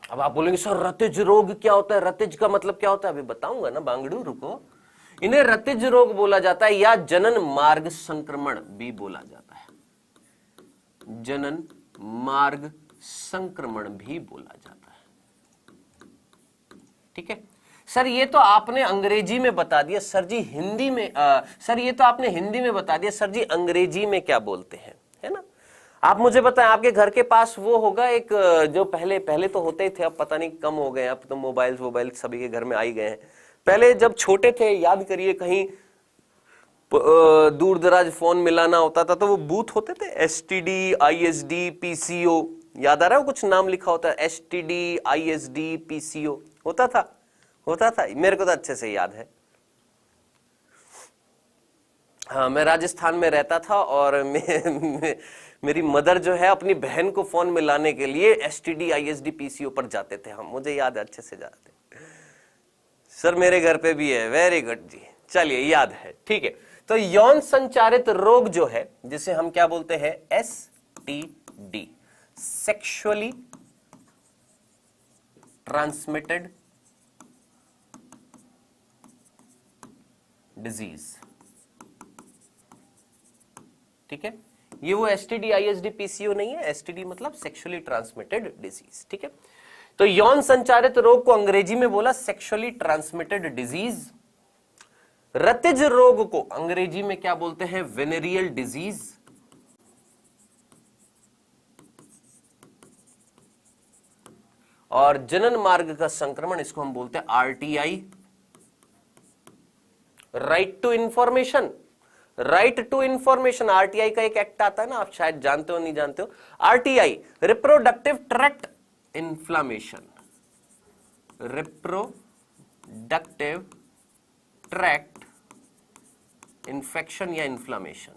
अब आप बोलेंगे सर रतिज रोग क्या होता है, रतिज का मतलब क्या होता है? अभी बताऊंगा ना बांगड़ू, रुको। इन्हें रतिज रोग बोला जाता है या जनन मार्ग संक्रमण भी बोला जाता है। जनन मार्ग संक्रमण भी बोला जाता है, ठीक है। सर ये तो आपने अंग्रेजी में बता दिया सर जी, हिंदी में सर ये तो आपने हिंदी में बता दिया सर जी, अंग्रेजी में क्या बोलते हैं, है ना। आप मुझे बताएं, आपके घर के पास वो होगा एक, जो पहले पहले तो होते ही थे, अब पता नहीं कम हो गए, अब तो मोबाइल सभी के घर में आ ही गए हैं। पहले जब छोटे थे, याद करिए, कहीं दूर दराज फोन मिलाना होता था तो वो बूथ होते थे, STD, ISD, PCO, याद आ रहा है? कुछ नाम लिखा होता है, STD, ISD, PCO होता था मेरे को तो अच्छे से याद है। हाँ, मैं राजस्थान में रहता था और मेरी मदर जो है अपनी बहन को फोन मिलाने के लिए STD, ISD, PCO पर जाते थे हम, मुझे याद है, अच्छे से जाते। सर मेरे घर पे भी है, वेरी गुड जी, चलिए याद है, ठीक है। तो यौन संचारित रोग जो है, जिसे हम क्या बोलते हैं, STD, सेक्सुअली ट्रांसमिटेड डिजीज, ठीक है। ये वो STD, ISD, PCO नहीं है। STD मतलब सेक्सुअली ट्रांसमिटेड डिजीज, ठीक है। तो यौन संचारित रोग को अंग्रेजी में बोला सेक्सुअली ट्रांसमिटेड डिजीज। रतिज रोग को अंग्रेजी में क्या बोलते हैं, वेनेरियल डिजीज। और जनन मार्ग का संक्रमण, इसको हम बोलते हैं RTI, right to information. Right to information, RTI का एक एक्ट आता है ना, आप शायद जानते हो नहीं जानते हो। RTI, reproductive tract inflammation, reproductive tract infection या इन्फ्लामेशन,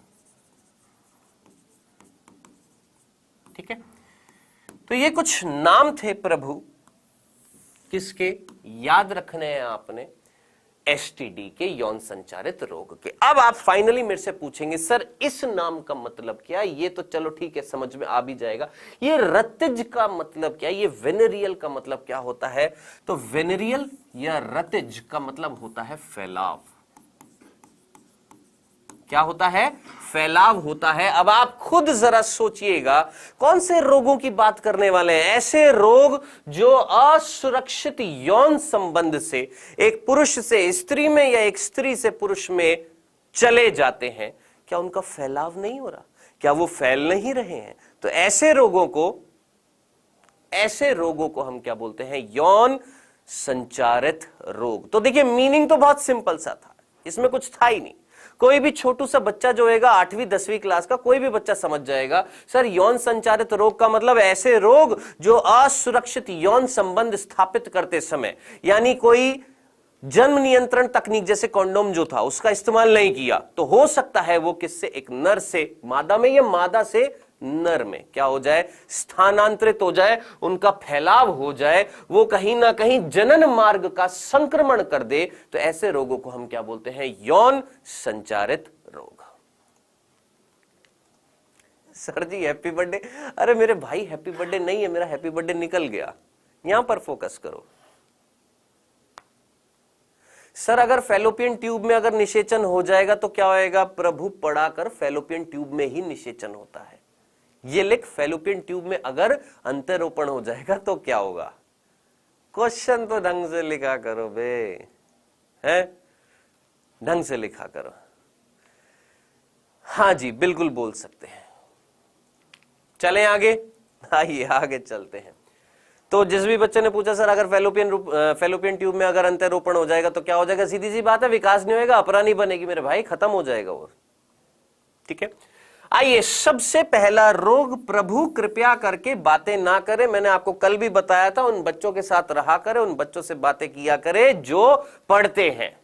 ठीक है। तो ये कुछ नाम थे प्रभु, किसके याद रखने हैं आपने, STD के, यौन संचारित रोग के। अब आप फाइनली मेरे से पूछेंगे सर इस नाम का मतलब क्या? ये तो चलो ठीक है, समझ में आ भी जाएगा। ये रतिज का मतलब क्या, ये वेनेरियल का मतलब क्या होता है? तो वेनेरियल या रतिज का मतलब होता है फैलाव। क्या होता है? फैलाव होता है। अब आप खुद जरा सोचिएगा, कौन से रोगों की बात करने वाले हैं? ऐसे रोग जो असुरक्षित यौन संबंध से एक पुरुष से स्त्री में या एक स्त्री से पुरुष में चले जाते हैं, क्या उनका फैलाव नहीं हो रहा? क्या वो फैल नहीं रहे हैं? तो ऐसे रोगों को हम क्या बोलते हैं? यौन संचारित रोग। तो देखिए, मीनिंग तो बहुत सिंपल सा था, इसमें कुछ था ही नहीं। कोई भी छोटू सा बच्चा जो होगा 8वीं 10वीं क्लास का, कोई भी बच्चा समझ जाएगा सर यौन संचारित रोग का मतलब ऐसे रोग जो असुरक्षित यौन संबंध स्थापित करते समय, यानी कोई जन्म नियंत्रण तकनीक जैसे कॉन्डोम जो था उसका इस्तेमाल नहीं किया, तो हो सकता है वो किससे, एक नर से मादा में या मादा से नर में क्या हो जाए, स्थानांतरित हो जाए, उनका फैलाव हो जाए, वो कहीं ना कहीं जनन मार्ग का संक्रमण कर दे। तो ऐसे रोगों को हम क्या बोलते हैं? यौन संचारित रोग। सर जी हैप्पी बर्थडे, अरे मेरे भाई हैप्पी बर्थडे नहीं है, मेरा हैप्पी बर्थडे निकल गया, यहां पर फोकस करो। सर अगर फैलोपियन ट्यूब में अगर निषेचन हो जाएगा तो क्या होएगा? प्रभु पढ़ाकर फैलोपियन ट्यूब में ही निषेचन होता है। ये लिख, फैलोपियन ट्यूब में अगर अंतरोपण हो जाएगा तो क्या होगा? क्वेश्चन तो ढंग से लिखा करो बे, हैं? ढंग से लिखा करो। हाँ जी बिल्कुल बोल सकते हैं। चलें आगे, आइए आगे चलते हैं। तो जिस भी बच्चे ने पूछा सर अगर फेलोपियन ट्यूब में अगर अंतःरोपण हो जाएगा तो क्या हो जाएगा, सीधी सी बात है, विकास नहीं होगा, अपरा नहीं बनेगी मेरे भाई, खत्म हो जाएगा वो। ठीक है, आइए सबसे पहला रोग, प्रभु कृपया करके बातें ना करें। मैंने आपको कल भी बताया था, उन बच्चों के साथ रहा करे, उन बच्चों से बातें किया करे जो पढ़ते हैं।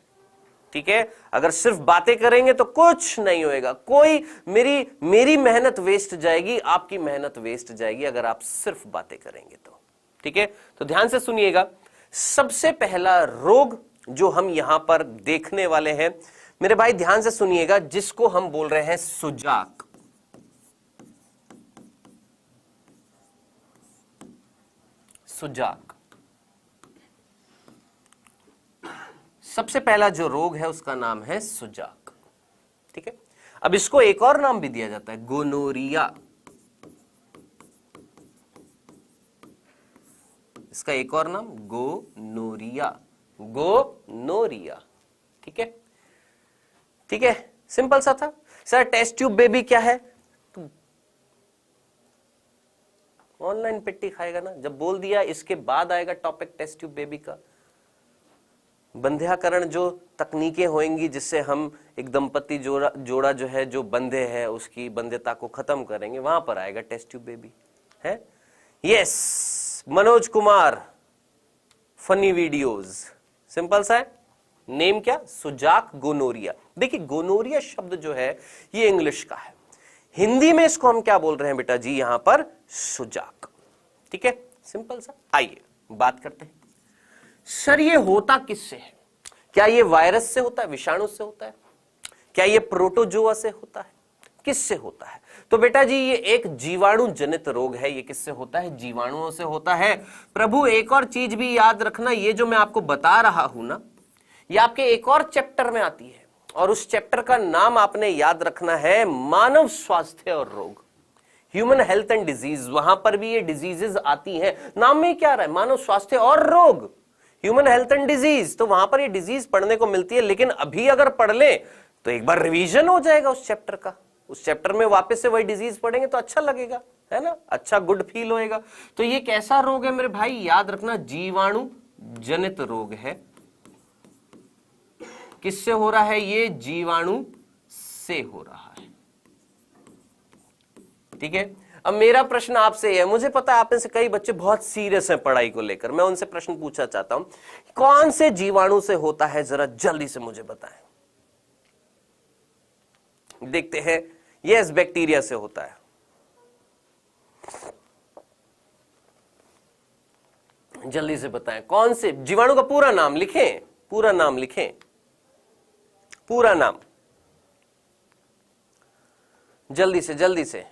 ठीक है, अगर सिर्फ बातें करेंगे तो कुछ नहीं होएगा, कोई मेरी मेहनत वेस्ट जाएगी, आपकी मेहनत वेस्ट जाएगी अगर आप सिर्फ बातें करेंगे तो। ठीक है, तो ध्यान से सुनिएगा। सबसे पहला रोग जो हम यहां पर देखने वाले हैं मेरे भाई, ध्यान से सुनिएगा, जिसको हम बोल रहे हैं सुजाक। सुजाक सबसे पहला जो रोग है उसका नाम है सुजाक। ठीक है, अब इसको एक और नाम भी दिया जाता है, गोनोरिया। इसका एक और नाम गोनोरिया, गोनोरिया। ठीक है, ठीक है, सिंपल सा था। सर टेस्ट ट्यूब बेबी क्या है, तो ऑनलाइन पिट्टी खाएगा ना, जब बोल दिया इसके बाद आएगा टॉपिक टेस्ट ट्यूब बेबी का। बंध्याकरण जो तकनीकें होंगी जिससे हम एक दंपति जोड़ा जो है, जो बंधे है, उसकी बंध्यता को खत्म करेंगे, वहां पर आएगा टेस्ट ट्यूब बेबी है। Yes, Manoj Kumar, funny videos, simple सा है, नेम क्या, सुजाक गोनोरिया। देखिए गोनोरिया शब्द जो है ये इंग्लिश का है, हिंदी में इसको हम क्या बोल रहे हैं बेटा जी, यहां पर सुजाक। ठीक है, सिंपल सा। आइए बात करते हैं, सर ये होता किससे है, क्या ये वायरस से होता है, विषाणु से होता है, क्या ये प्रोटोजोआ से होता है, किससे होता है? तो बेटा जी ये एक जीवाणु जनित रोग है। ये किससे होता है, जीवाणुओं से होता है। प्रभु एक और चीज भी याद रखना, ये जो मैं आपको बता रहा हूं ना, ये आपके एक और चैप्टर में आती है, और उस चैप्टर का नाम आपने याद रखना है, मानव स्वास्थ्य और रोग, ह्यूमन हेल्थ एंड डिजीज। वहां पर भी ये डिजीजेस आती हैं, नाम में क्या रहा है, मानव स्वास्थ्य और रोग, ह्यूमन हेल्थ एंड डिजीज। तो वहां पर ये डिजीज पढ़ने को मिलती है, लेकिन अभी अगर पढ़ ले तो एक बार रिवीजन हो जाएगा उस चैप्टर का, उस चैप्टर में वापस से वही डिजीज पढ़ेंगे तो अच्छा लगेगा, है ना, अच्छा गुड फील होएगा। तो ये कैसा रोग है मेरे भाई, याद रखना, जीवाणु जनित रोग है। किससे हो रहा है, ये जीवाणु से हो रहा है। ठीक है, अब मेरा प्रश्न आपसे है, मुझे पता है आप में से कई बच्चे बहुत सीरियस हैं पढ़ाई को लेकर, मैं उनसे प्रश्न पूछना चाहता हूं, कौन से जीवाणु से होता है, जरा जल्दी से मुझे बताएं। देखते हैं, यस बैक्टीरिया से होता है। जल्दी से बताएं कौन से जीवाणु का पूरा नाम लिखें, पूरा नाम लिखें, पूरा नाम, जल्दी से जल्दी से।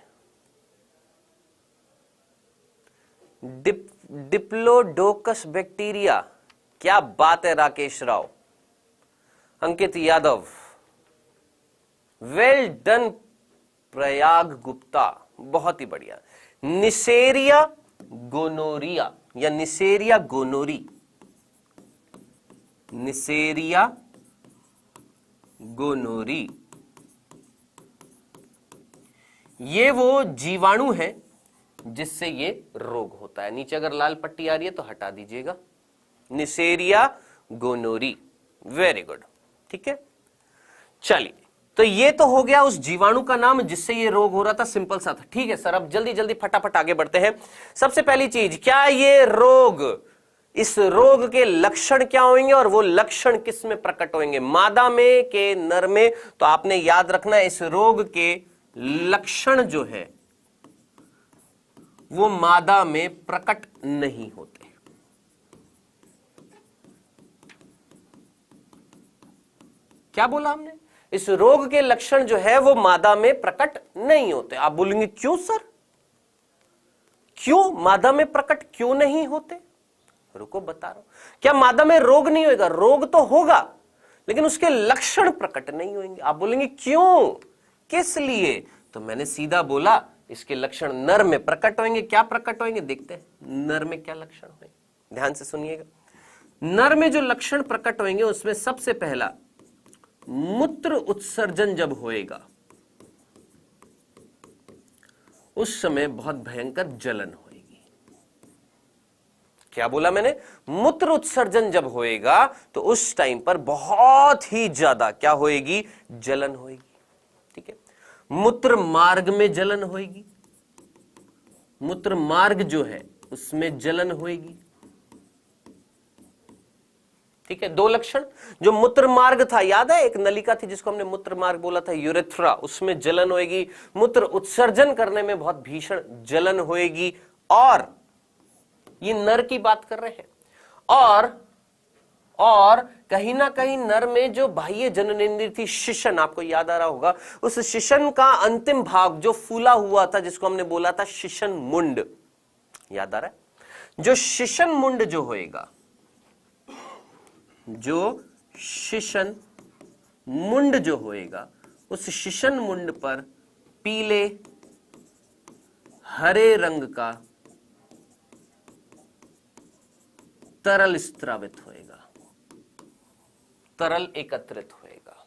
डिप्लोडोकस बैक्टीरिया, क्या बात है राकेश राव, अंकित यादव, वेल डन प्रयाग गुप्ता, बहुत ही बढ़िया। निसेरिया गोनोरिया या निसेरिया गोनोरी, निसेरिया गोनोरी, ये वो जीवाणु है जिससे ये रोग होता है। नीचे अगर लाल पट्टी आ रही है तो हटा दीजिएगा, निसेरिया गोनोरी, वेरी गुड। ठीक है, चलिए, तो ये तो हो गया उस जीवाणु का नाम जिससे ये रोग हो रहा था, सिंपल सा था। ठीक है सर, अब जल्दी जल्दी फटाफट आगे बढ़ते हैं। सबसे पहली चीज, क्या ये रोग, इस रोग के लक्षण क्या होंगे और वो लक्षण किस में प्रकट होंगे, मादा में के नर में? तो आपने याद रखना, इस रोग के लक्षण जो है वो मादा में प्रकट नहीं होते। क्या बोला हमने, इस रोग के लक्षण जो है वो मादा में प्रकट नहीं होते। आप बोलेंगे क्यों सर, क्यों मादा में प्रकट क्यों नहीं होते? रुको बता रहा हूं। क्या मादा में रोग नहीं होगा, रोग तो होगा लेकिन उसके लक्षण प्रकट नहीं होंगे। आप बोलेंगे क्यों, किस लिए? तो मैंने सीधा बोला, इसके लक्षण नर में प्रकट होंगे। क्या प्रकट होंगे, देखते हैं नर में क्या लक्षण होंगे, ध्यान से सुनिएगा। नर में जो लक्षण प्रकट होंगे उसमें सबसे पहला, मूत्र उत्सर्जन जब होएगा, उस समय बहुत भयंकर जलन होगी। क्या बोला मैंने? मूत्र उत्सर्जन जब होएगा तो उस टाइम पर बहुत ही ज्यादा क्या होएगी? जलन होएगी। ठीक है, मूत्र मार्ग में जलन होएगी, मूत्र मार्ग जो है उसमें जलन होएगी। ठीक है, दो लक्षण। जो मूत्र मार्ग था, याद है एक नलिका थी जिसको हमने मूत्र मार्ग बोला था, यूरेथ्रा, उसमें जलन होएगी। मूत्र उत्सर्जन करने में बहुत भीषण जलन होएगी। और ये नर की बात कर रहे हैं। और कहीं ना कहीं नर में जो बाह्य जननेंद्रिय थी, शिशन, आपको याद आ रहा होगा, उस शिशन का अंतिम भाग जो फूला हुआ था जिसको हमने बोला था शिशन मुंड, याद आ रहा है? जो शिशन मुंड जो होएगा, जो शिशन मुंड जो होएगा, उस शिशन मुंड पर पीले हरे रंग का तरल स्त्रावित होएगा, तरल एकत्रित होएगा।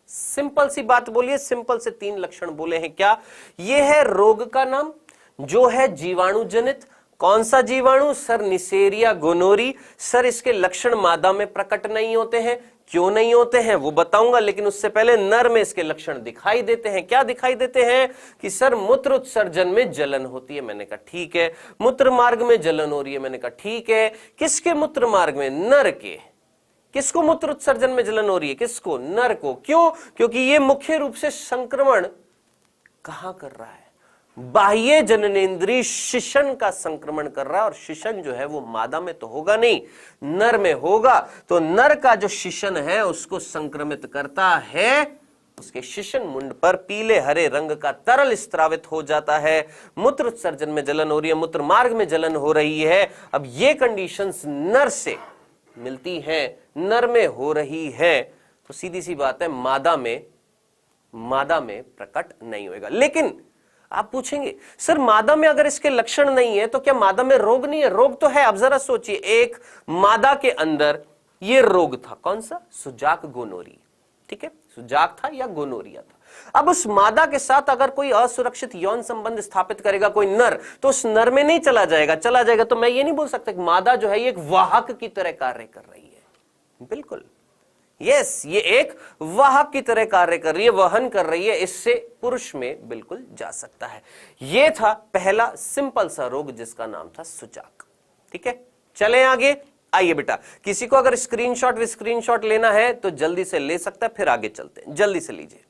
सिंपल सी बात बोलिए, सिंपल से तीन लक्षण बोले हैं। क्या ये है रोग का नाम जो है जीवाणु जनित? कौन सा जीवाणु? Sir Neisseria गोनोरी। सर इसके लक्षण मादा में प्रकट नहीं होते हैं, क्यों नहीं होते हैं वो बताऊंगा, लेकिन उससे पहले नर में इसके लक्षण दिखाई देते हैं। क्या दिखाई देते हैं? कि सर मूत्र उत्सर्जन में जलन होती है। मैंने कहा ठीक है। मूत्र मार्ग में जलन हो रही है। मैंने कहा ठीक है। किसके मूत्र मार्ग में? नर के। किसको मूत्र उत्सर्जन में जलन हो रही है? किसको? नर को। क्यों? क्योंकि ये मुख्य रूप से संक्रमण कहां कर रहा है? बाह्य जननेंद्रिय शिशन का संक्रमण कर रहा है। और शिशन जो है वो मादा में तो होगा नहीं, नर में होगा। तो नर का जो शिशन है उसको संक्रमित करता है। उसके शिशन मुंड पर पीले हरे रंग का तरल स्त्रावित हो जाता है। मूत्र उत्सर्जन में जलन हो रही है, मूत्र मार्ग में जलन हो रही है। अब ये कंडीशंस नर से मिलती हैं, नर में हो रही है, तो सीधी सी बात है मादा में प्रकट नहीं होगा। लेकिन आप पूछेंगे सर मादा में अगर इसके लक्षण नहीं है तो क्या मादा में रोग नहीं है? रोग तो है। अब जरा सोचिए, एक मादा के अंदर ये रोग था, कौन सा? सुजाक गोनोरी। ठीक है, सुजाक था या गोनोरिया था। अब उस मादा के साथ अगर कोई असुरक्षित यौन संबंध स्थापित करेगा कोई नर, तो उस नर में नहीं चला जाएगा तो मैं ये नहीं बोल सकता कि मादा जो है ये एक वाहक की तरह कार्य कर रही है। बिल्कुल यस, ये एक वाहक की तरह कार्य कर रही है, वहन कर रही है। इससे पुरुष में बिल्कुल जा सकता है। यह था पहला सिंपल सा रोग जिसका नाम था सुजाक। ठीक है, चलें आगे। आइए बेटा, किसी को अगर स्क्रीनशॉट लेना है तो जल्दी से ले सकता है, फिर आगे चलते हैं। जल्दी से लीजिए।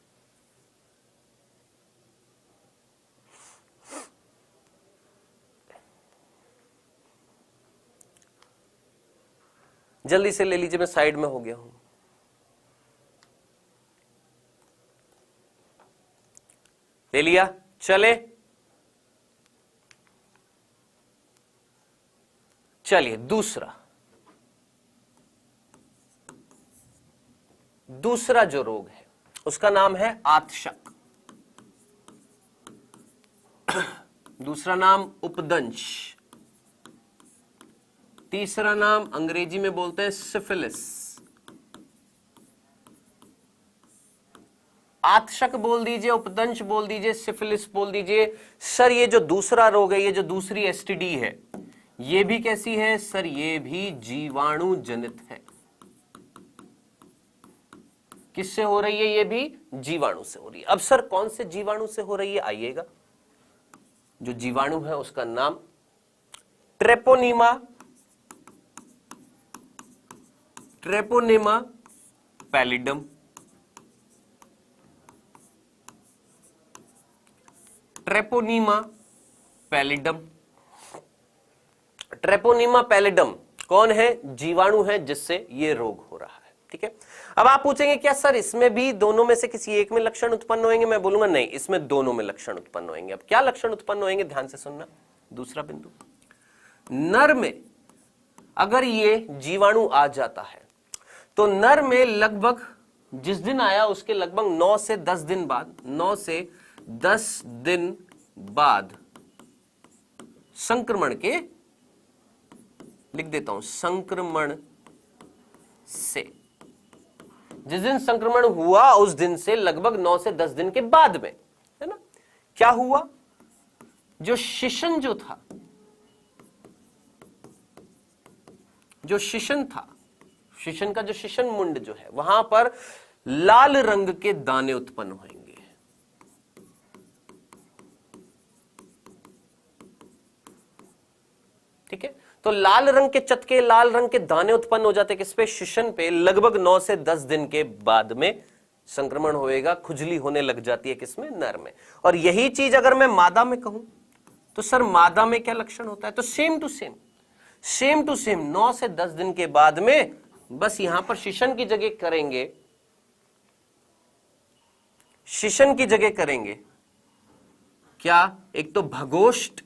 जल्दी से ले लीजिए, मैं साइड में हो गया हूं। ले लिया? चलिए दूसरा जो रोग है उसका नाम है आतशक। दूसरा नाम उपदंश। तीसरा नाम अंग्रेजी में बोलते हैं सिफिलिस। आतशक बोल दीजिए, उपदंश बोल दीजिए, सिफिलिस बोल दीजिए। सर ये जो दूसरा रोग है, ये जो दूसरी एसटीडी है, ये भी कैसी है? सर ये भी जीवाणु जनित है। किससे हो रही है? ये भी जीवाणु से हो रही है। अब सर कौन से जीवाणु से हो रही है? आइएगा, जो जीवाणु है उसका नाम ट्रेपोनीमा पैलिडम। ट्रेपोनीमा पैलिडम कौन है? जीवाणु है जिससे ये रोग हो रहा है। ठीक है, अब आप पूछेंगे क्या सर इसमें भी दोनों में से किसी एक में लक्षण उत्पन्न होंगे? मैं बोलूंगा नहीं, इसमें दोनों में लक्षण उत्पन्न होंगे। अब क्या लक्षण उत्पन्न होंगे? ध्यान से सुनना। दूसरा बिंदु, नर में अगर ये जीवाणु आ जाता है तो नर में लगभग जिस दिन आया उसके लगभग 9 से 10 दिन बाद संक्रमण के, लिख देता हूं, संक्रमण से, जिस दिन संक्रमण हुआ उस दिन से लगभग 9 से 10 दिन के बाद में, है ना, क्या हुआ? जो शिशन जो था, जो शिशन था, शिशन का जो शिशन मुंड जो है, वहां पर लाल रंग के दाने उत्पन्न होंगे। ठीक है, तो लाल रंग के चटके, लाल रंग के दाने उत्पन्न हो जाते किस पे? शिशन पे। लगभग 9 से 10 दिन के बाद में संक्रमण होएगा, खुजली होने लग जाती है किसमें? नर में। और यही चीज अगर मैं मादा में कहूं तो सर मादा में क्या लक्षण होता है? तो same to same, same to same 9 से 10 दिन के बाद में बस यहां पर शिशन की जगह करेंगे, शिशन की जगह करेंगे क्या? एक तो भगोष्ठ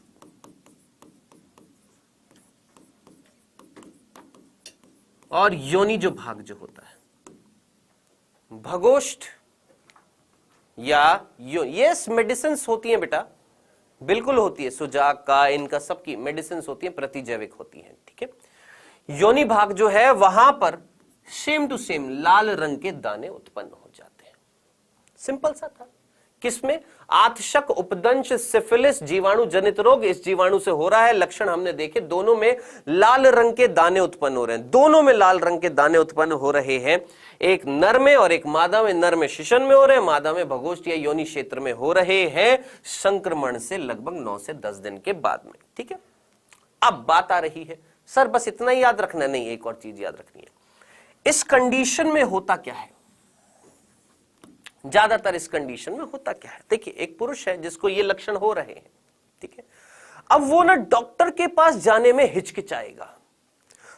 और योनि जो भाग जो होता है, भगोष्ठ या यस मेडिसिन होती हैं बेटा, बिल्कुल होती है, सुजाक का, इनका सबकी मेडिसिन होती है, प्रतिजैविक होती हैं। ठीक है, योनि भाग जो है वहां पर सेम टू सेम लाल रंग के दाने उत्पन्न हो जाते हैं। सिंपल सा था। किसमें? आतशक, उपदंश, सिफिलिस जीवाणु जनित रोग इस जीवाणु से हो रहा है। लक्षण हमने देखे, दोनों में लाल रंग के दाने उत्पन्न हो रहे हैं, दोनों में लाल रंग के दाने उत्पन्न हो रहे हैं, एक नर में और एक मादा में। नर में शिशन में हो रहे हैं, मादा में भगोष्ठ या योनि क्षेत्र में हो रहे हैं, संक्रमण से लगभग 9 से 10 दिन के बाद में। ठीक है, अब बात आ रही है सर बस इतना ही याद रखना नहीं, एक और चीज याद रखनी है। इस कंडीशन में होता क्या है? ज्यादातर इस कंडीशन में होता क्या है? देखिए, एक पुरुष है जिसको ये लक्षण हो रहे हैं, ठीक है, अब वो ना डॉक्टर के पास जाने में हिचकिचाएगा,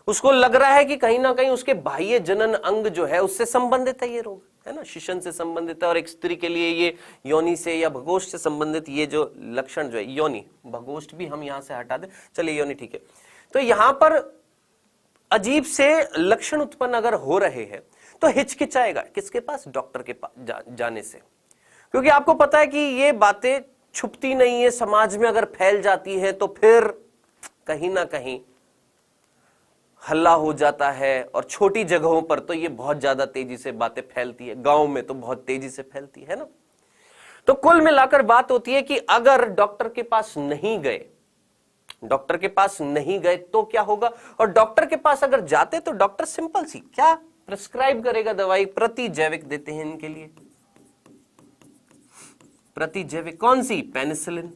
उसको लग रहा है कि कहीं ना कहीं उसके बाह्य जनन अंग जो है उससे संबंधित है ये रोग, है ना, शिशन से संबंधित है। और एक स्त्री के लिए ये योनि से या भगोष्ठ से संबंधित ये जो लक्षण जो है, योनि, भगोष्ठ भी हम यहां से हटा दें, चलिए योनि ठीक है। तो यहां पर अजीब से लक्षण उत्पन्न अगर हो रहे हैं तो हिचकिचाएगा किसके पास? डॉक्टर के पास जाने से, क्योंकि आपको पता है कि ये बातें छुपती नहीं है, समाज में अगर फैल जाती है तो फिर कहीं ना कहीं हल्ला हो जाता है। और छोटी जगहों पर तो ये बहुत ज्यादा तेजी से बातें फैलती है, गांव में तो बहुत तेजी से फैलती है ना। तो कुल मिलाकर बात होती है कि अगर डॉक्टर के पास नहीं गए, डॉक्टर के पास नहीं गए तो क्या होगा? और डॉक्टर के पास अगर जाते तो डॉक्टर सिंपल सी क्या प्रिस्क्राइब करेगा? दवाई प्रतिजैविक देते हैं इनके लिए। प्रतिजैविक कौन सी? पेनिसिलिन।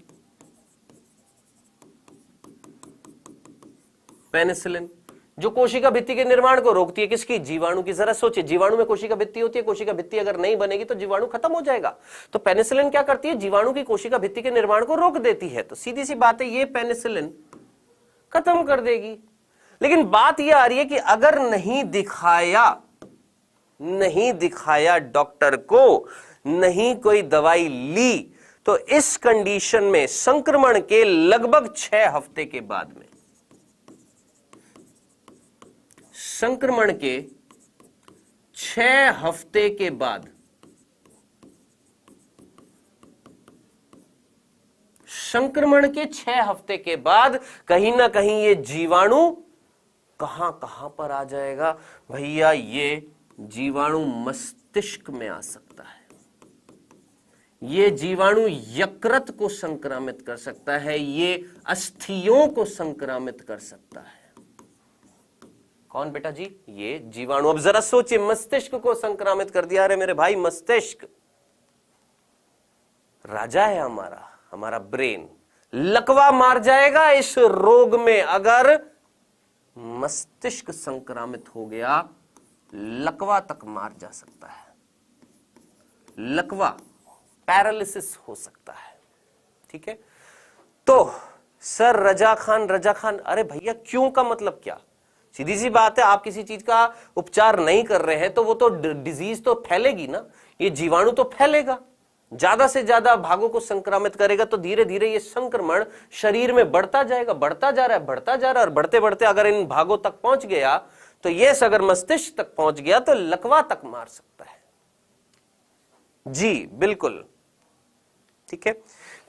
पेनिसिलिन जो कोशिका भित्ति के निर्माण को रोकती है, किसकी? जीवाणु की। जरा सोचिए, जीवाणु में कोशिका भित्ति होती है, कोशिका भित्ति अगर नहीं बनेगी तो जीवाणु खत्म हो जाएगा। तो पेनिसिलिन क्या करती है? जीवाणु की कोशिका भित्ति के निर्माण को रोक देती है। तो सीधी सी बात है, ये पेनिसिलिन खत्म कर देगी। लेकिन बात यह आ रही है कि अगर नहीं दिखाया डॉक्टर को, नहीं कोई दवाई ली, तो इस कंडीशन में संक्रमण के लगभग 6 हफ्ते के बाद में, संक्रमण के 6 हफ्ते के बाद संक्रमण के 6 हफ्ते के बाद कहीं ना कहीं ये जीवाणु कहां पर आ जाएगा भैया? ये जीवाणु मस्तिष्क में आ सकता है, ये जीवाणु यकृत को संक्रामित कर सकता है, ये अस्थियों को संक्रामित कर सकता है। कौन बेटा जी? ये जीवाणु। अब जरा सोचिए, मस्तिष्क को संक्रामित कर दिया। अरे मेरे भाई, मस्तिष्क राजा है हमारा ब्रेन लकवा मार जाएगा इस रोग में। अगर मस्तिष्क संक्रामित हो गया, लकवा तक मार जा सकता है, लकवा, पैरालिसिस हो सकता है। ठीक है, तो सर रजा खान, अरे भैया क्यों का मतलब क्या? सीधी सी बात है, आप किसी चीज का उपचार नहीं कर रहे हैं तो वो तो डिजीज तो फैलेगी ना, ये जीवाणु तो फैलेगा, ज्यादा से ज्यादा भागों को संक्रमित करेगा, तो धीरे धीरे ये संक्रमण शरीर में बढ़ता जाएगा, बढ़ता जा रहा है, और बढ़ते बढ़ते अगर इन भागों तक पहुंच गया तो ये अगर मस्तिष्क तक पहुंच गया तो लकवा तक मार सकता है। जी बिल्कुल, ठीक है।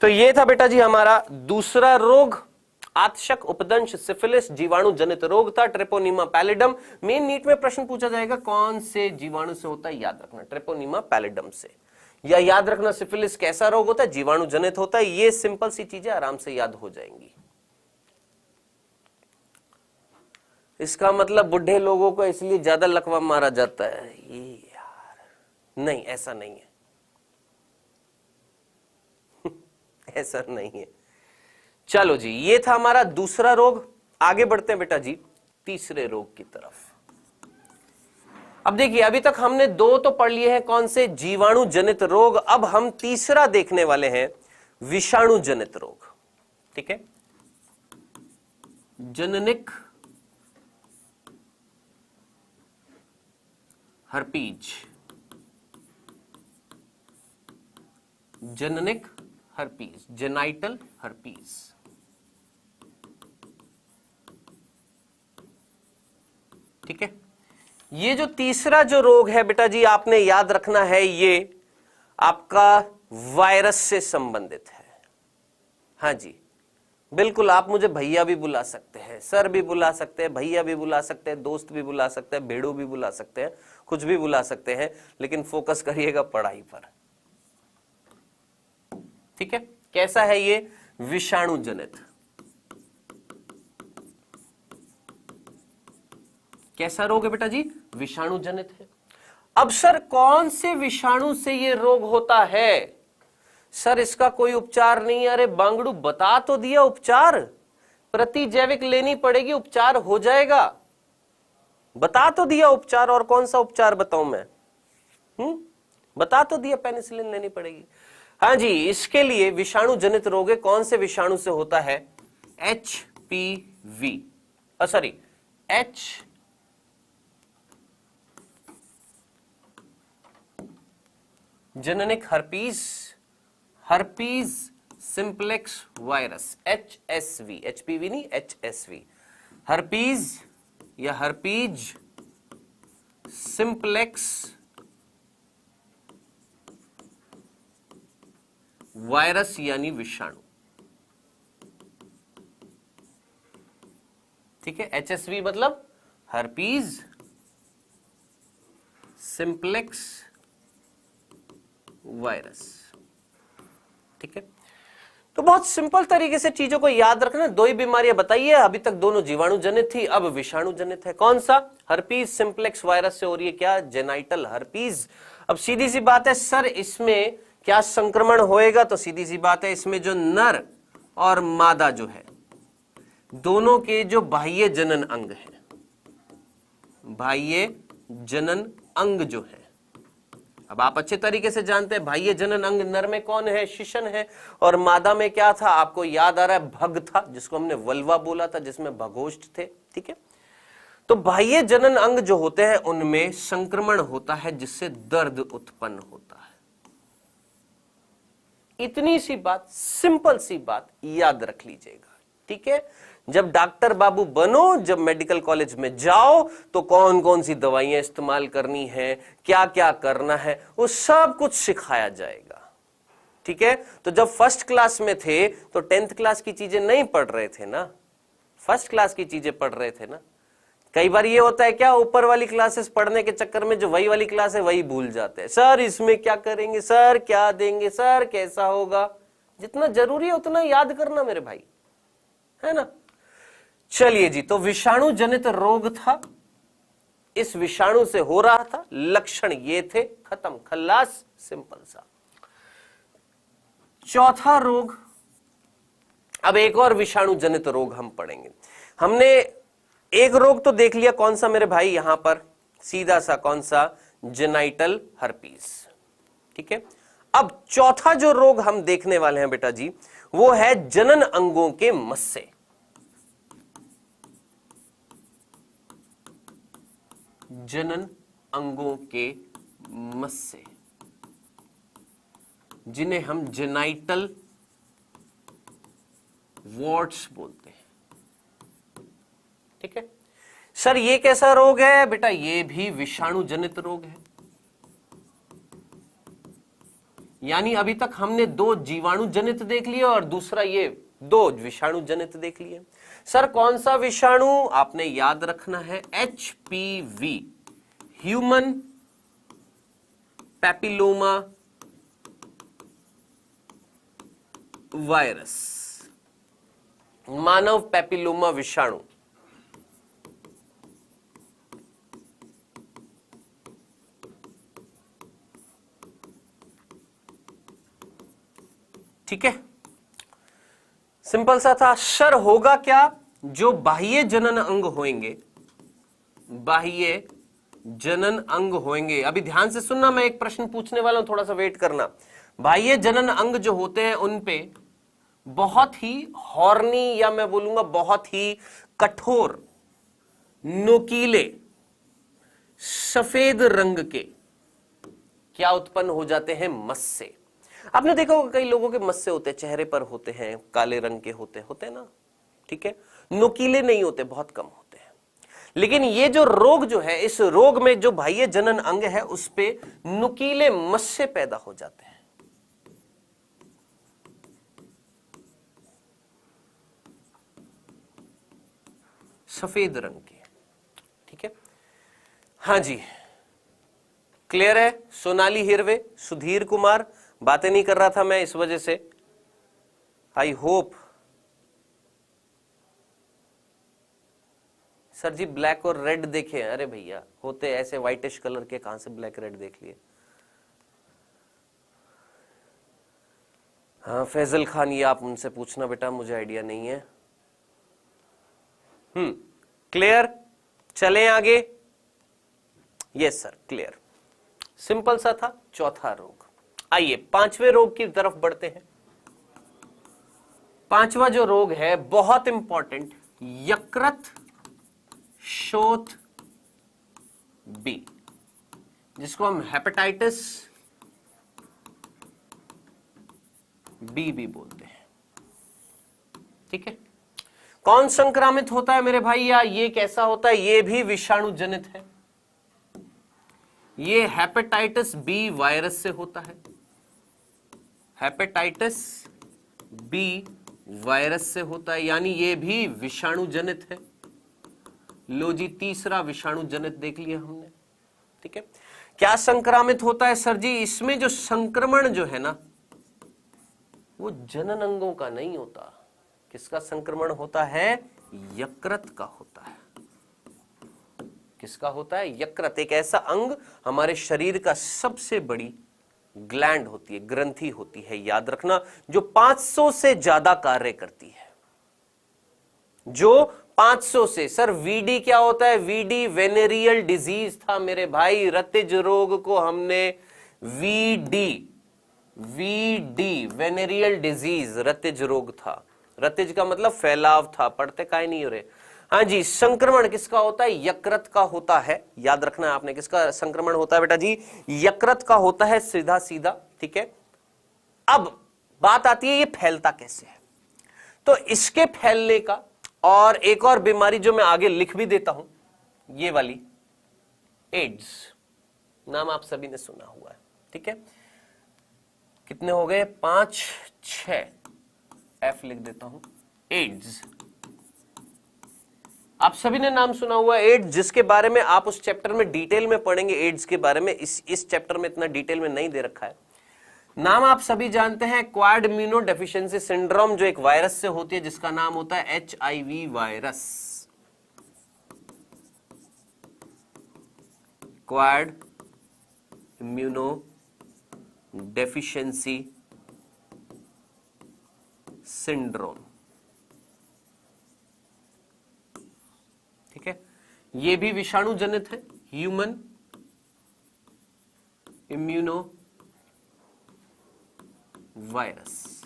तो ये था बेटा जी हमारा दूसरा रोग, आतशक, उपदंश, सिफिलिस जीवाणु जनित रोग था, ट्रेपोनीमा पैलिडम। मेन नीट में प्रश्न पूछा जाएगा कौन से जीवाणु से होता है, याद रखना, ट्रेपोनीमा पैलिडम से। या याद रखना सिफिलिस कैसा रोग होता है, जीवाणु जनित होता है। ये सिंपल सी चीजें आराम से याद हो जाएंगी। इसका मतलब बुढ़े लोगों को इसलिए ज्यादा लकवा मारा जाता है, ये यार नहीं, ऐसा नहीं है। ऐसा नहीं है। चलो जी, ये था हमारा दूसरा रोग। आगे बढ़ते हैं बेटा जी तीसरे रोग की तरफ। अब देखिए, अभी तक हमने दो तो पढ़ लिए हैं, कौन से, जीवाणु जनित रोग। अब हम तीसरा देखने वाले हैं विषाणु जनित रोग। ठीक है, जननिक हर्पीज, जननिक हर्पीज, जेनाइटल हर्पीज। ठीक है, ये जो तीसरा जो रोग है बेटा जी, आपने याद रखना है, ये आपका वायरस से संबंधित है। हाँ जी, बिल्कुल, आप मुझे भैया भी बुला सकते हैं, सर भी बुला सकते हैं, भैया भी बुला सकते हैं, दोस्त भी बुला सकते हैं, भेड़ू भी बुला सकते हैं, कुछ भी बुला सकते हैं, लेकिन फोकस करिएगा पढ़ाई पर। ठीक है, कैसा है ये, विषाणु जनित। कैसा रोग है बेटा जी, विषाणु जनित है। अब सर कौन से विषाणु से ये रोग होता है, सर इसका कोई उपचार नहीं है। अरे बांगड़ू, बता तो दिया उपचार, प्रतिजैविक लेनी पड़ेगी, उपचार हो जाएगा। बता तो दिया उपचार, और कौन सा उपचार बताऊं मैं? बता तो दिया, पेनिसिलिन लेनी पड़ेगी। हाँ जी, इसके लिए विषाणु जनित रोग है। कौन से विषाणु से होता है, HPV, सॉरी जननिक herpes, herpes simplex virus, HSV, HPV नहीं, HSV, हर्पीज या हर्पीज सिंप्लेक्स वायरस यानी विषाणु। ठीक है, HSV मतलब हर्पीज सिंप्लेक्स वायरस। ठीक है, तो बहुत सिंपल तरीके से चीजों को याद रखना। दो ही बीमारियां बताइए, अभी तक दोनों जीवाणु जनित थी, अब विषाणु जनित है। कौन सा, हर्पीज सिंप्लेक्स वायरस से हो रही है क्या, जेनाइटल हर्पीज। अब सीधी सी बात है, सर इसमें क्या संक्रमण होएगा, तो सीधी सी बात है, इसमें जो नर और मादा जो है, दोनों के जो बाह्य जनन अंग है, बाह्य जनन अंग जो है, अब आप अच्छे तरीके से जानते हैं बाह्य जनन अंग नर में कौन है, शिशन है, और मादा में क्या था, आपको याद आ रहा है, भग था, जिसको हमने वल्वा बोला था, जिसमें भगोष्ठ थे। ठीक है, तो बाह्य जनन अंग जो होते हैं उनमें संक्रमण होता है, जिससे दर्द उत्पन्न होता है। इतनी सी बात, सिंपल सी बात याद रख लीजिएगा। ठीक है, जब डॉक्टर बाबू बनो, जब मेडिकल कॉलेज में जाओ, तो कौन कौन सी दवाइयां इस्तेमाल करनी है, क्या क्या करना है, वो सब कुछ सिखाया जाएगा। ठीक है, तो जब फर्स्ट क्लास में थे तो 10th क्लास की चीजें नहीं पढ़ रहे थे ना, फर्स्ट क्लास की चीजें पढ़ रहे थे ना। कई बार ये होता है क्या, ऊपर वाली क्लासेस पढ़ने के चक्कर में जो वही वाली क्लास है वही भूल जाते हैं। सर इसमें क्या करेंगे, सर क्या देंगे, सर कैसा होगा। जितना जरूरी है उतना याद करना मेरे भाई, है ना। चलिए जी, तो विषाणु जनित रोग था, इस विषाणु से हो रहा था, लक्षण ये थे, खत्म, खल्लास, सिंपल सा। चौथा रोग, अब एक और विषाणु जनित रोग हम पढ़ेंगे। हमने एक रोग तो देख लिया, कौन सा मेरे भाई, यहां पर सीधा सा, कौन सा, जेनाइटल हर्पीज। ठीक है, अब चौथा जो रोग हम देखने वाले हैं बेटा जी, वो है जनन अंगों के मस्से। जनन अंगों के मस्से, जिन्हें हम जेनाइटल वॉर्ट्स बोलते हैं। ठीक है सर, ये कैसा रोग है बेटा, ये भी विषाणु जनित रोग है। यानी अभी तक हमने दो जीवाणु जनित देख लिए और दूसरा ये दो विषाणु जनित देख लिए। सर कौन सा विषाणु, आपने याद रखना है, HPV, ह्यूमन पैपिलोमा वायरस, मानव पेपिलोमा विषाणु। ठीक है, सिंपल सा था। सर होगा क्या? जो बाह्य जनन अंग होंगे, बाह्य जनन अंग होंगे, अभी ध्यान से सुनना, मैं एक प्रश्न पूछने वाला हूं, थोड़ा सा वेट करना। बाह्य जनन अंग जो होते हैं उन पे बहुत ही हॉर्नी, या मैं बोलूंगा बहुत ही कठोर, नोकीले, सफेद रंग के क्या उत्पन्न हो जाते हैं? मस्से। आपने देखा होगा कई लोगों के मस्से होते हैं, चेहरे पर होते हैं, काले रंग के होते हैं ना, ठीक है, नोकीले नहीं होते, बहुत कम होते हैं। लेकिन ये जो रोग जो है, इस रोग में जो बाह्य जनन अंग है उस पे नुकीले मस्से पैदा हो जाते हैं। सफेद रंग के, ठीक है। हाँ जी, क्लियर है? सोनाली हिरवे, सुधीर कुमार, बातें नहीं कर रहा था मैं इस वजह से। आई होप सर जी ब्लैक और रेड देखे। अरे भैया होते ऐसे व्हाइटिश कलर के, कहां से ब्लैक रेड देख लिए? हाँ फैजल खान, ये आप उनसे पूछना बेटा, मुझे आइडिया नहीं है। क्लियर? चलें आगे। यस सर, क्लियर, सिंपल सा था। चौथा रोग। आइए पांचवें रोग की तरफ बढ़ते हैं। पांचवा जो रोग है बहुत इंपॉर्टेंट, यकृत शोथ बी, जिसको हम हेपेटाइटिस बी भी बोलते हैं। ठीक है, कौन संक्रामित होता है मेरे भाई, या ये कैसा होता है? ये भी विषाणु जनित है। ये हेपेटाइटिस बी वायरस से होता है। हेपेटाइटिस बी वायरस से होता है, यानी ये भी विषाणु जनित है। लो जी, तीसरा विषाणु जनित देख लिया हमने। ठीक है, क्या संक्रामित होता है सर जी? इसमें जो संक्रमण जो है ना, वो जनन अंगों का नहीं होता। किसका संक्रमण होता है? यकृत का होता है। किसका होता है? यकृत। एक ऐसा अंग हमारे शरीर का सबसे बड़ी ग्लैंड होती है, ग्रंथि होती है, याद रखना, जो 500 से ज्यादा कार्य करती है। जो 500 से। सर वीडी क्या होता है? वीडी वेनेरियल डिजीज था मेरे भाई। रतिज रोग को हमने वीडी वेनेरियल डिजीज, रतिज रोग था। रतिज का मतलब फैलाव था, पढ़ते काहे नहीं हो रहे? हाँ जी, संक्रमण किसका होता है? यकृत का होता है। याद रखना है आपने, किसका संक्रमण होता है बेटा जी? यकृत का होता है, सीधा सीधा। ठीक है, अब बात आती है ये फैलता कैसे है। तो इसके फैलने का, और एक और बीमारी जो मैं आगे लिख भी देता हूं, ये वाली एड्स, नाम आप सभी ने सुना हुआ है। ठीक है, कितने हो गए? 5 6, एफ लिख देता हूं, एड्स। आप सभी ने नाम सुना हुआ एड्स, जिसके बारे में आप उस चैप्टर में डिटेल में पढ़ेंगे। एड्स के बारे में इस चैप्टर में इतना डिटेल में नहीं दे रखा है। नाम आप सभी जानते हैं, एक्वायर्ड इम्यूनो डेफिशिएंसी सिंड्रोम, जो एक वायरस से होती है, जिसका नाम होता है HIV virus. Acquired immuno deficiency syndrome. ठीक है, यह भी विषाणु जनित है, ह्यूमन इम्यूनो वायरस।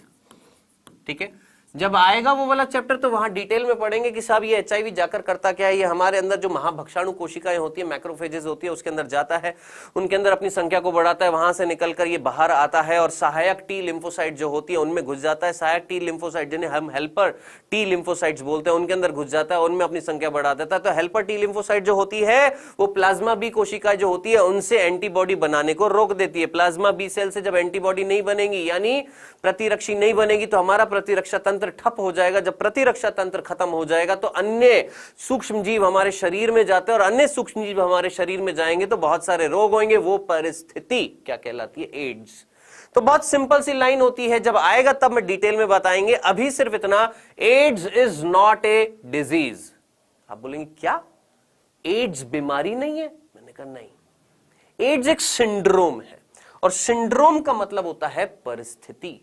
ठीक है, जब आएगा वो वाला चैप्टर तो वहां डिटेल में पढ़ेंगे कि साहब ये HIV जाकर करता क्या है। ये हमारे अंदर जो महाभक्षाणु कोशिकाएं होती है, मैक्रोफेजेस होती है, उसके अंदर जाता है, उनके अंदर अपनी संख्या को बढ़ाता है, वहां से निकलकर ये बाहर आता है और सहायक टी लिम्फोसाइट जो होती है उनमें घुस जाता है। सहायक टी लिम्फोसाइट जिन्हें हम हेल्पर टी लिम्फोसाइट्स बोलते हैं, उनके अंदर घुस जाता है, उनमें अपनी संख्या बढ़ा देता है। तो हेल्पर टी लिम्फोसाइट जो होती है वो प्लाज्मा बी कोशिकाएं जो होती है उनसे एंटीबॉडी बनाने को रोक देती है। प्लाज्मा बी सेल से जब एंटीबॉडी नहीं बनेगी, यानी प्रतिरक्षी नहीं बनेगी, तो हमारा प्रतिरक्षा तंत्र ठप हो जाएगा। जब प्रतिरक्षा तंत्र खत्म हो जाएगा तो अन्य सूक्ष्म जीव हमारे शरीर में जाते हैं, और अन्य सूक्ष्म जीव हमारे शरीर में जाएंगे तो बहुत सारे रोग होंगे। वो परिस्थिति क्या कहलाती है? एड्स। तो बहुत सिंपल सी लाइन होती है, जब आएगा तब मैं डिटेल में बताएंगे, अभी सिर्फ इतना, AIDS is not a disease. आप बोलेंगे क्या, एड्स बीमारी नहीं है? मैंने कहा नहीं, एड्स एक सिंड्रोम है, और सिंड्रोम का मतलब होता है परिस्थिति।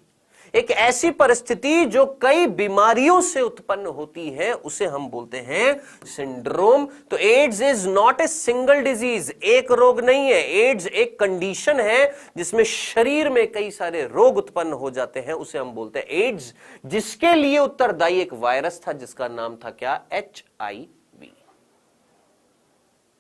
एक ऐसी परिस्थिति जो कई बीमारियों से उत्पन्न होती है, उसे हम बोलते हैं सिंड्रोम। तो AIDS is not a single disease, एक रोग नहीं है। एड्स एक कंडीशन है जिसमें शरीर में कई सारे रोग उत्पन्न हो जाते हैं, उसे हम बोलते हैं एड्स, जिसके लिए उत्तरदायी एक वायरस था जिसका नाम था क्या, HIV।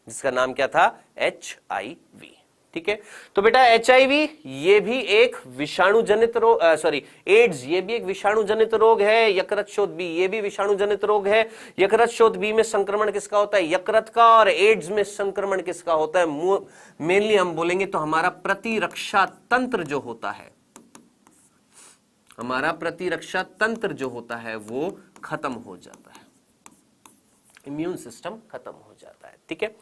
जिसका नाम क्या था, HIV। ठीक है, तो बेटा HIV ये भी एक विषाणु जनित रोग, सॉरी एड्स ये भी एक विषाणु जनित रोग है। यकृत शोथ बी ये भी विषाणु जनित रोग है। यकृत शोथ बी में संक्रमण किसका होता है, यकृत का, और एड्स में संक्रमण किसका होता है, मेनली हम बोलेंगे तो हमारा प्रतिरक्षा तंत्र जो होता है, हमारा प्रतिरक्षा तंत्र जो होता है वो खत्म हो जाता है, इम्यून सिस्टम खत्म हो जाता है। ठीक है,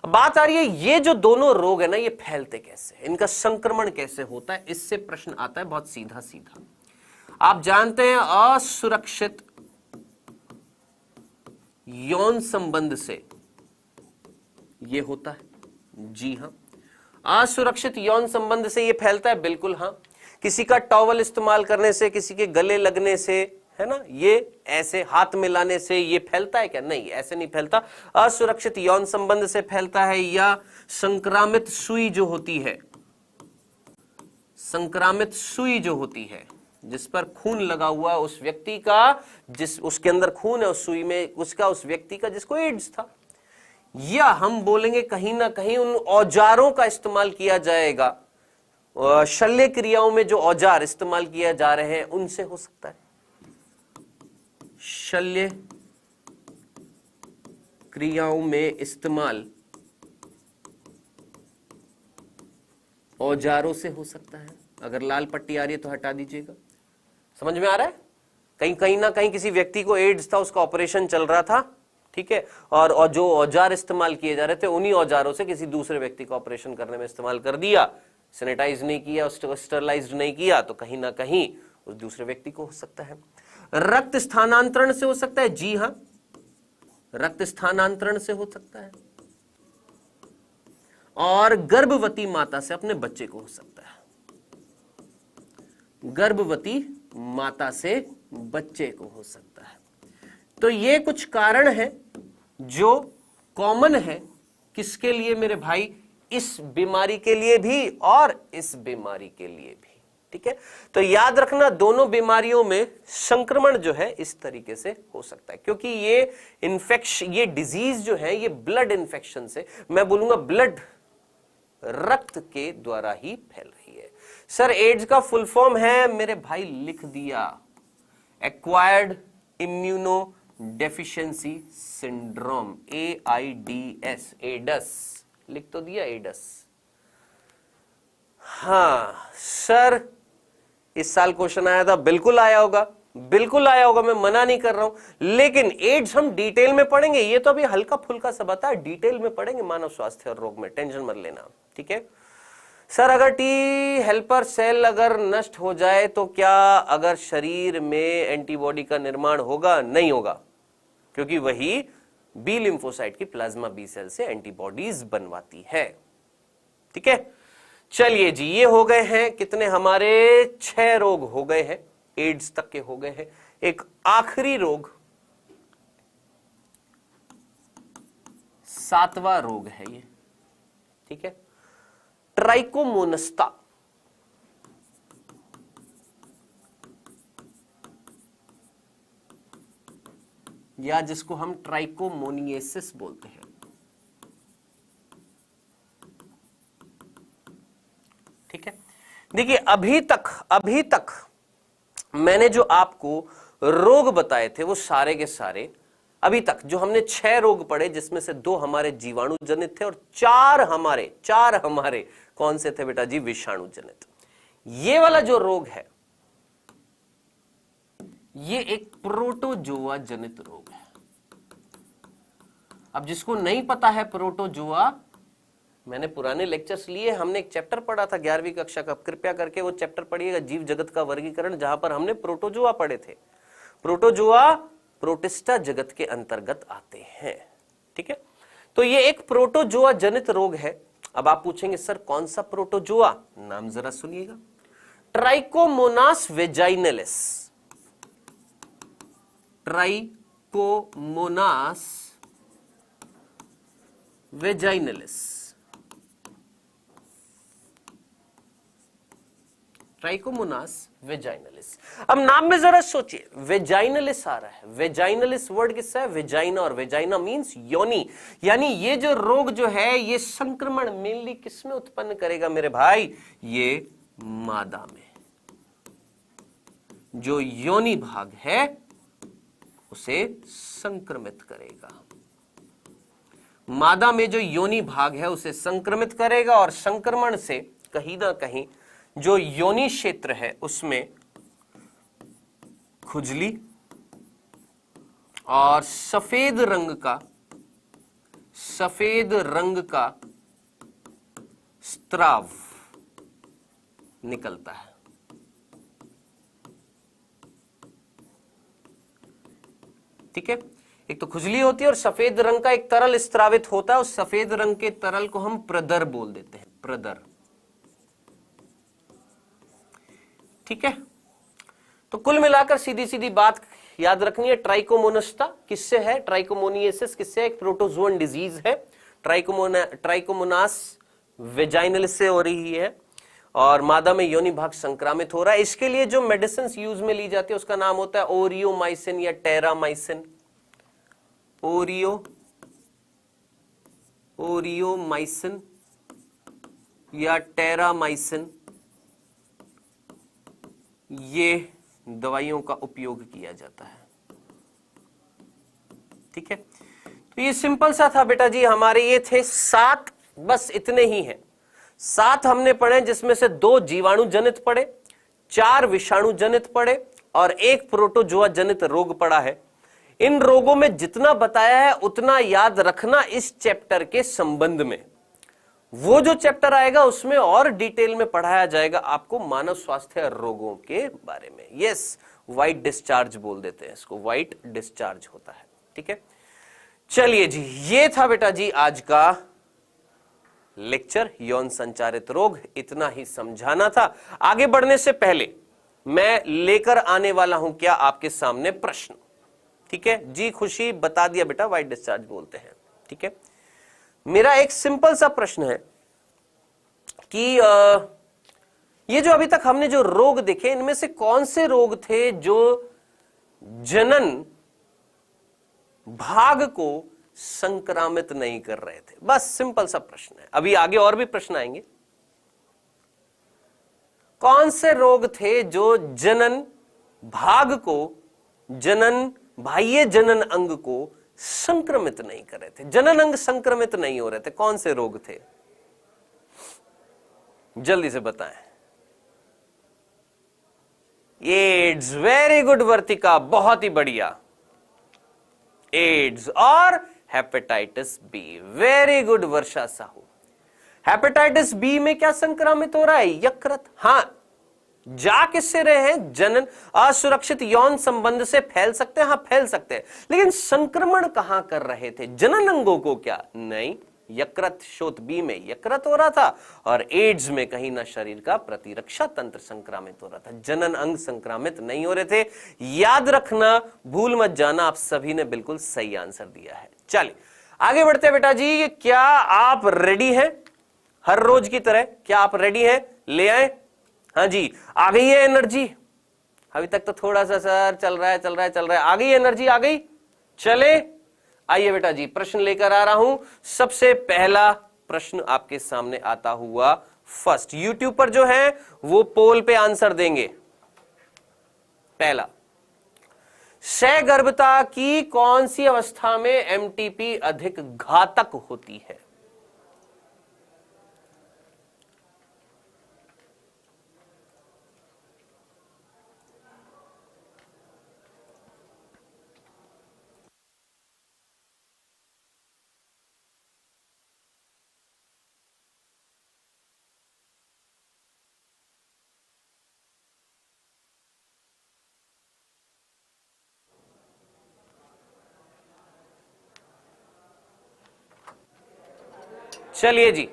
बात आ रही है ये जो दोनों रोग है ना, ये फैलते कैसे, इनका संक्रमण कैसे होता है, इससे प्रश्न आता है बहुत सीधा सीधा। आप जानते हैं असुरक्षित यौन संबंध से ये होता है, जी हां, असुरक्षित यौन संबंध से ये फैलता है, बिल्कुल हां। किसी का टॉवल इस्तेमाल करने से, किसी के गले लगने से, है ना, ये ऐसे हाथ मिलाने से ये फैलता है क्या, नहीं, ऐसे नहीं फैलता। असुरक्षित यौन संबंध से फैलता है, या संक्रामित सुई जो होती है, संक्रामित सुई जो होती है जिस पर खून लगा हुआ उस व्यक्ति का, जिस उसके अंदर खून है, उस सुई में उसका, उस व्यक्ति का जिसको एड्स था। या हम बोलेंगे कहीं ना कहीं उन औजारों का इस्तेमाल किया जाएगा, शल्य क्रियाओं में जो औजार इस्तेमाल किए जा रहे हैं उनसे हो सकता है, शल्य क्रियाओं में इस्तेमाल औजारों से हो सकता है। अगर लाल पट्टी आ रही है तो हटा दीजिएगा, समझ में आ रहा है। कहीं ना कहीं किसी व्यक्ति को एड्स था, उसका ऑपरेशन चल रहा था, ठीक है, और जो औजार इस्तेमाल किए जा रहे थे उन्हीं औजारों से किसी दूसरे व्यक्ति का ऑपरेशन करने में इस्तेमाल कर दिया, सैनिटाइज नहीं किया, स्टरलाइज नहीं किया, तो कहीं ना कहीं उस दूसरे व्यक्ति को हो सकता है। रक्त स्थानांतरण से हो सकता है, जी हां, रक्त स्थानांतरण से हो सकता है। और गर्भवती माता से अपने बच्चे को हो सकता है, गर्भवती माता से बच्चे को हो सकता है। तो ये कुछ कारण है जो कॉमन है, किसके लिए मेरे भाई, इस बीमारी के लिए भी और इस बीमारी के लिए भी। ठीक है, तो याद रखना दोनों बीमारियों में संक्रमण जो है इस तरीके से हो सकता है, क्योंकि ये इन्फेक्शन, ये डिजीज जो है ये ब्लड इन्फेक्शन से, मैं बोलूंगा ब्लड, रक्त के द्वारा ही फैल रही है। सर एड्स का फुल फॉर्म है मेरे भाई, लिख दिया, acquired immuno deficiency syndrome, AIDS, AIDS लिख तो दिया, एडस। हाँ सर इस साल क्वेश्चन आया था, बिल्कुल आया होगा, बिल्कुल आया होगा, मैं मना नहीं कर रहा हूं, लेकिन एड्स हम डिटेल में पढ़ेंगे, ये तो अभी हल्का फुल्का सा बता, डिटेल में पढ़ेंगे मानव स्वास्थ्य और रोग में, टेंशन मत लेना। ठीक है सर, अगर टी हेल्पर सेल अगर नष्ट हो जाए तो क्या अगर शरीर में एंटीबॉडी का निर्माण होगा, नहीं होगा, क्योंकि वही बी लिम्फोसाइट की प्लाज्मा बी सेल से एंटीबॉडीज बनवाती है। ठीक है, चलिए जी, ये हो गए हैं कितने, हमारे 6 रोग हो गए हैं, एड्स तक के हो गए हैं। एक आखिरी रोग, 7वां रोग है ये, ठीक है, ट्राइकोमोनस्ता। या जिसको हम ट्राइकोमोनिएसिस बोलते हैं। ठीक है, देखिए अभी तक मैंने जो आपको रोग बताए थे वो सारे के सारे, अभी तक जो हमने 6 रोग पढ़े, जिसमें से 2 हमारे जीवाणु जनित थे और 4 हमारे कौन से थे बेटा जी, विषाणु जनित। ये वाला जो रोग है ये एक प्रोटोजोआ जनित रोग है। अब जिसको नहीं पता है प्रोटोजोआ मैंने पुराने लेक्चर्स लिए, हमने एक चैप्टर पढ़ा था 11वीं कक्षा का, कृपया करके वो चैप्टर पढ़िएगा, जीव जगत का वर्गीकरण, जहां पर हमने प्रोटोजोआ पढ़े थे। प्रोटोजोआ प्रोटिस्टा जगत के अंतर्गत आते हैं। ठीक है, तो ये एक प्रोटोजोआ जनित रोग है। अब आप पूछेंगे सर कौन सा प्रोटोजोआ, नाम जरा सुनिएगा, trichomonas vaginalis. Trichomonas vaginalis, trichomonas vaginalis. अब नाम में जरा सोचिए, वेजाइनलिस आ रहा है, वेजाइनलिस वर्ड किससे है, वेजाइना, और वेजाइना मींस योनि, यानी ये जो रोग जो है ये संक्रमण मेनली किसमें उत्पन्न करेगा मेरे भाई, ये मादा में। जो योनि भाग है उसे संक्रमित करेगा, मादा में जो योनि भाग है उसे संक्रमित करेगा, और संक्रमण से कहीं ना कहीं जो योनि क्षेत्र है उसमें खुजली और सफेद रंग का स्त्राव निकलता है। ठीक है, एक तो खुजली होती है और सफेद रंग का एक तरल स्त्रावित होता है, उस सफेद रंग के तरल को हम प्रदर बोल देते हैं, प्रदर। ठीक है, तो कुल मिलाकर सीधी सीधी बात याद रखनी है, ट्राइकोमोनस्टा किससे है, ट्राइकोमोनियसिस किससे है, एक प्रोटोजोअन डिजीज है, ट्राइकोमोनास वेजाइनलिस से हो रही है, और मादा में योनि भाग संक्रामित हो रहा है। इसके लिए जो मेडिसिन यूज में ली जाती है उसका नाम होता है ओरियोमाइसिन या टेरामाइसिन, ओरियोमाइसिन या टेरामाइसिन, ये दवाइयों का उपयोग किया जाता है। ठीक है, तो ये सिंपल सा था बेटा जी, हमारे ये थे 7, बस इतने ही हैं। 7 हमने पढ़े, जिसमें से 2 जीवाणु जनित पढ़े, 4 विषाणु जनित पढ़े, और 1 प्रोटोजोआ जनित रोग पढ़ा है। इन रोगों में जितना बताया है उतना याद रखना इस चैप्टर के संबंध में। वो जो चैप्टर आएगा उसमें और डिटेल में पढ़ाया जाएगा आपको मानव स्वास्थ्य रोगों के बारे में। यस, व्हाइट डिस्चार्ज बोल देते हैं इसको, व्हाइट डिस्चार्ज होता है। ठीक है, चलिए जी, ये था बेटा जी आज का लेक्चर, यौन संचारित रोग, इतना ही समझाना था। आगे बढ़ने से पहले मैं लेकर आने वाला हूं क्या आपके सामने प्रश्न। ठीक है जी, खुशी बता दिया बेटा, व्हाइट डिस्चार्ज बोलते हैं। ठीक है, मेरा एक सिंपल सा प्रश्न है कि ये जो अभी तक हमने जो रोग देखे, इनमें से कौन से रोग थे जो जनन भाग को संक्रामित नहीं कर रहे थे? बस सिंपल सा प्रश्न है, अभी आगे और भी प्रश्न आएंगे। कौन से रोग थे जो जनन भाग को, जनन बाह्य जनन अंग को संक्रमित नहीं कर रहे थे, जनन अंग संक्रमित नहीं हो रहे थे? कौन से रोग थे, जल्दी से बताएं। एड्स, वेरी गुड वर्तिका, बहुत ही बढ़िया, एड्स और हेपेटाइटिस बी, वेरी गुड वर्षा साहू। हेपेटाइटिस बी में क्या संक्रमित हो रहा है, यकृत। हां, जा किससे रहे हैं, जनन असुरक्षित यौन संबंध से फैल सकते हैं, हां फैल सकते हैं, लेकिन संक्रमण कहां कर रहे थे, जनन अंगों को क्या, नहीं, यकृत, शोथ बी में यकृत हो रहा था, और एड्स में कहीं ना शरीर का प्रतिरक्षा तंत्र संक्रामित हो रहा था, जनन अंग संक्रामित नहीं हो रहे थे। याद रखना, भूल मत जाना, आप सभी ने बिल्कुल सही आंसर दिया है। चलिए आगे बढ़ते हैं बेटा जी, क्या आप रेडी हैं हर रोज की तरह? क्या आप रेडी हैं, ले आए? हाँ जी, आ गई है एनर्जी? अभी तक तो थोड़ा सा सर चल रहा है, आ गई एनर्जी, आ गई? चले, आइए बेटा जी, प्रश्न लेकर आ रहा हूं। सबसे पहला प्रश्न आपके सामने आता हुआ फर्स्ट, यूट्यूब पर जो है वो पोल पे आंसर देंगे। पहला, सगर्भता की कौन सी अवस्था में एमटीपी अधिक घातक होती है? चलिए जी,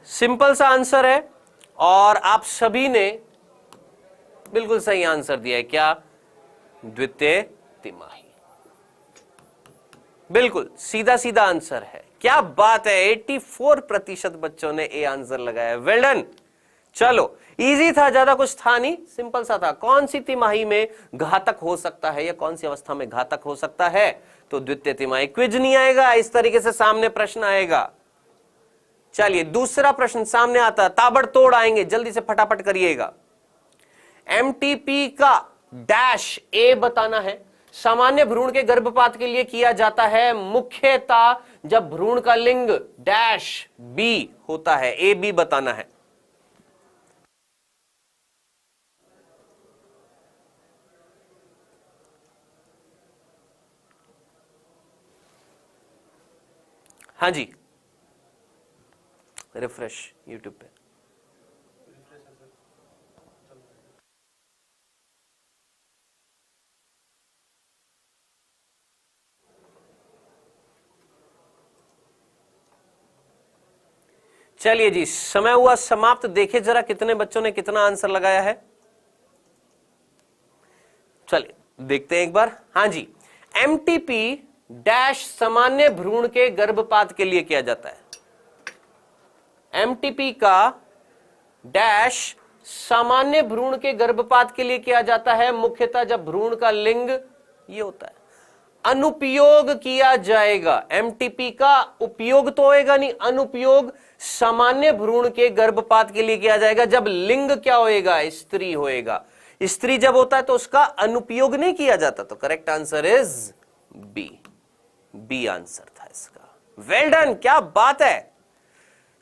सिंपल सा आंसर है और आप सभी ने बिल्कुल सही आंसर दिया है। क्या? द्वितीय तिमाही। बिल्कुल सीधा सीधा आंसर है। क्या बात है, 84% बच्चों ने ए आंसर लगाया। Well done. चलो, इजी था, ज्यादा कुछ था नहीं, सिंपल सा था। कौन सी तिमाही में घातक हो सकता है या कौन सी अवस्था में घातक हो सकता है? तो द्वितीय तिमाही। क्विज नहीं आएगा, इस तरीके से सामने प्रश्न आएगा। चलिए दूसरा प्रश्न सामने आता है, ताबड़तोड़ आएंगे, जल्दी से फटाफट करिएगा। एमटीपी का डैश ए बताना है। सामान्य भ्रूण के गर्भपात के लिए किया जाता है मुख्यतः जब भ्रूण का लिंग डैश बी होता है। ए बी बताना है। हाँ जी, रिफ्रेश यूट्यूब पे। चलिए जी, समय हुआ समाप्त। देखे जरा कितने बच्चों ने कितना आंसर लगाया है। चलिए देखते हैं एक बार। हाँ जी, एमटीपी डैश सामान्य भ्रूण के गर्भपात के लिए किया जाता है। एमटीपी का डैश सामान्य भ्रूण के गर्भपात के लिए किया जाता है मुख्यतः जब भ्रूण का लिंग ये होता है। अनुपयोग किया जाएगा। एमटीपी का उपयोग तो होएगा नहीं, अनुपयोग सामान्य भ्रूण के गर्भपात के लिए किया जाएगा जब लिंग क्या होएगा? स्त्री होएगा। स्त्री जब होता है तो उसका अनुपयोग नहीं किया जाता। तो correct answer is B. B answer था इसका। वेल डन, क्या बात है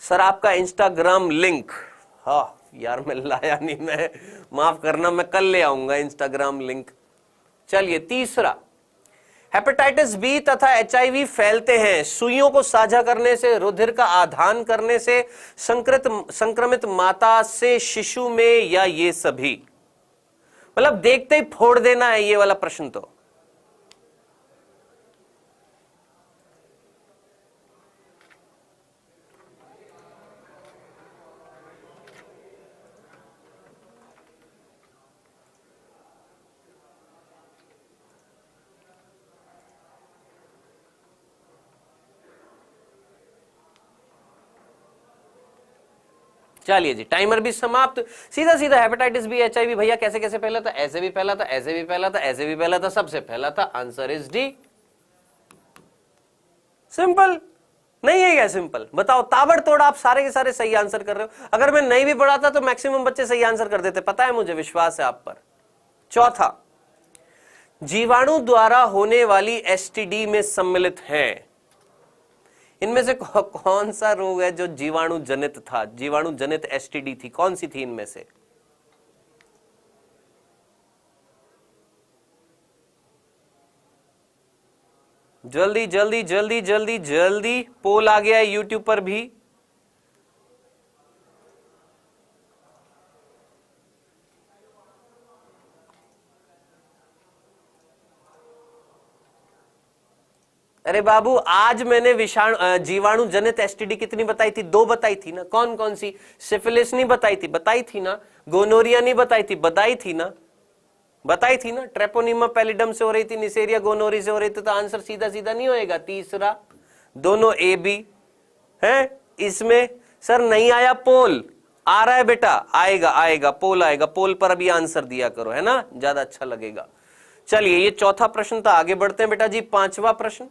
सर। आपका इंस्टाग्राम लिंक, हाँ यार मैं लाया नहीं, मैं माफ करना, मैं कल ले आऊंगा इंस्टाग्राम लिंक। चलिए तीसरा, हेपेटाइटिस बी तथा एचआईवी फैलते हैं सुइयों को साझा करने से, रुधिर का आदान करने से, संक्रमित माता से शिशु में, या ये सभी? मतलब देखते ही फोड़ देना है ये वाला प्रश्न तो। चलिए जी, टाइमर भी समाप्त। सीधा सीधा हेपेटाइटिस बी एचआईवी भैया कैसे कैसे फैला था? ऐसे भी फैला था, ऐसे भी फैला था, ऐसे भी फैला था, सबसे फैला था। Answer is D. सिंपल नहीं है क्या? सिंपल बताओ। ताबड़तोड़ आप सारे के सारे सही आंसर कर रहे हो। अगर मैं नहीं भी पढ़ाता तो मैक्सिमम बच्चे सही आंसर कर देते, पता है मुझे, विश्वास है आप पर। चौथा, जीवाणु द्वारा होने वाली एसटीडी में सम्मिलित हैं। इनमें से कौन सा रोग है जो जीवाणु जनित था? जीवाणु जनित एसटीडी थी, कौन सी थी इनमें से? जल्दी जल्दी जल्दी जल्दी जल्दी, पोल आ गया है यूट्यूब पर भी। अरे बाबू, आज मैंने जीवाणु जनित एसटीडी कितनी बताई थी? 2 बताई थी ना। कौन कौन सी? सिफिलिस नहीं बताई थी? बताई थी ना। गोनोरिया नहीं बताई थी? बताई थी ना। बताई थी ना। ट्रेपोनिमा पैलिडम से हो रही थी, निसेरिया गोनोरी से हो रही थी। तो आंसर सीधा सीधा नहीं होएगा। तीसरा, दोनों ए बी है इसमें। सर नहीं आया पोल, आ रहा है बेटा, आएगा आएगा, पोल आएगा। पोल पर अभी आंसर दिया करो, है ना, ज्यादा अच्छा लगेगा। चलिए, ये चौथा प्रश्न था, आगे बढ़ते हैं बेटा जी। 5वां प्रश्न,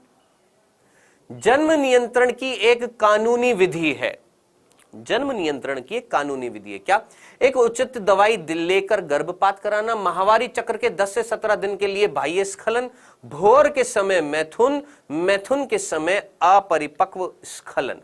जन्म नियंत्रण की एक कानूनी विधि है। जन्म नियंत्रण की एक कानूनी विधि है क्या? एक उचित दवाई लेकर गर्भपात कराना, माहवारी चक्र के 10 से 17 दिन के लिए बाह्य स्खलन, भोर के समय मैथुन, मैथुन के समय अपरिपक्व स्खलन।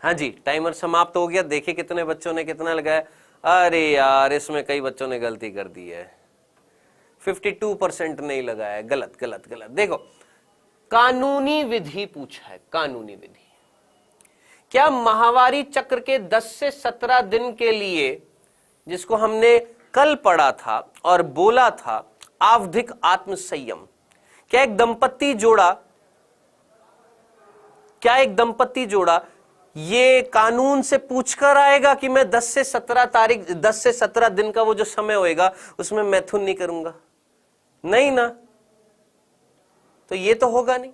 हाँ जी, टाइमर समाप्त हो गया। देखिए कितने बच्चों ने कितना लगाया। अरे यार इसमें कई बच्चों ने गलती कर दी है, 52% नहीं लगाया है। गलत गलत गलत। देखो कानूनी विधि पूछा है, कानूनी विधि। क्या माहवारी चक्र के 10 से 17 दिन के लिए, जिसको हमने कल पढ़ा था और बोला था आवधिक आत्मसंयम, क्या एक दंपत्ति जोड़ा ये कानून से पूछकर आएगा कि मैं 10 से 17 दिन का वो जो समय होएगा उसमें मैथुन नहीं करूंगा? नहीं ना, तो ये तो होगा नहीं।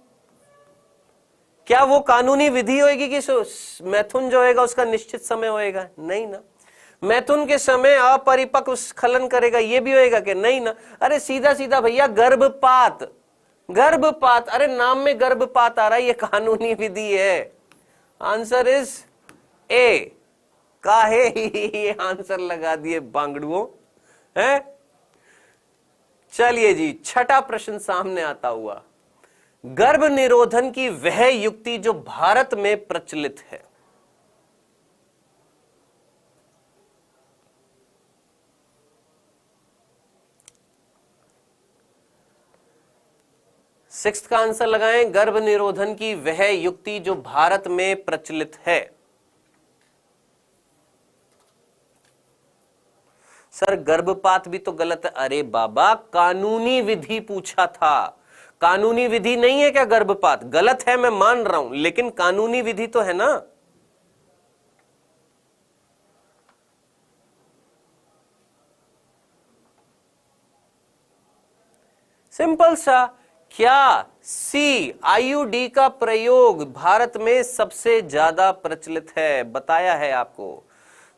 क्या वो कानूनी विधि होएगी कि मैथुन जो होएगा उसका निश्चित समय होएगा? नहीं ना। मैथुन के समय अपरिपक्व स्खलन करेगा, ये भी होएगा कि नहीं ना। अरे सीधा सीधा भैया गर्भपात, गर्भपात, अरे नाम में गर्भपात आ रहा है, ये कानूनी विधि है। Answer is a. काहे ये आंसर लगा दिए बांगड़ुओं हैं। चलिए जी, छठा प्रश्न सामने आता हुआ, गर्भ निरोधन की वह युक्ति जो भारत में प्रचलित है। सिक्स्थ का आंसर लगाएं, गर्भ निरोधन की वह युक्ति जो भारत में प्रचलित है। सर गर्भपात भी तो गलत है। अरे बाबा कानूनी विधि पूछा था, कानूनी विधि नहीं है क्या गर्भपात? गलत है मैं मान रहा हूं, लेकिन कानूनी विधि तो है ना। सिंपल सा। क्या सी आईयूडी का प्रयोग भारत में सबसे ज्यादा प्रचलित है? बताया है आपको।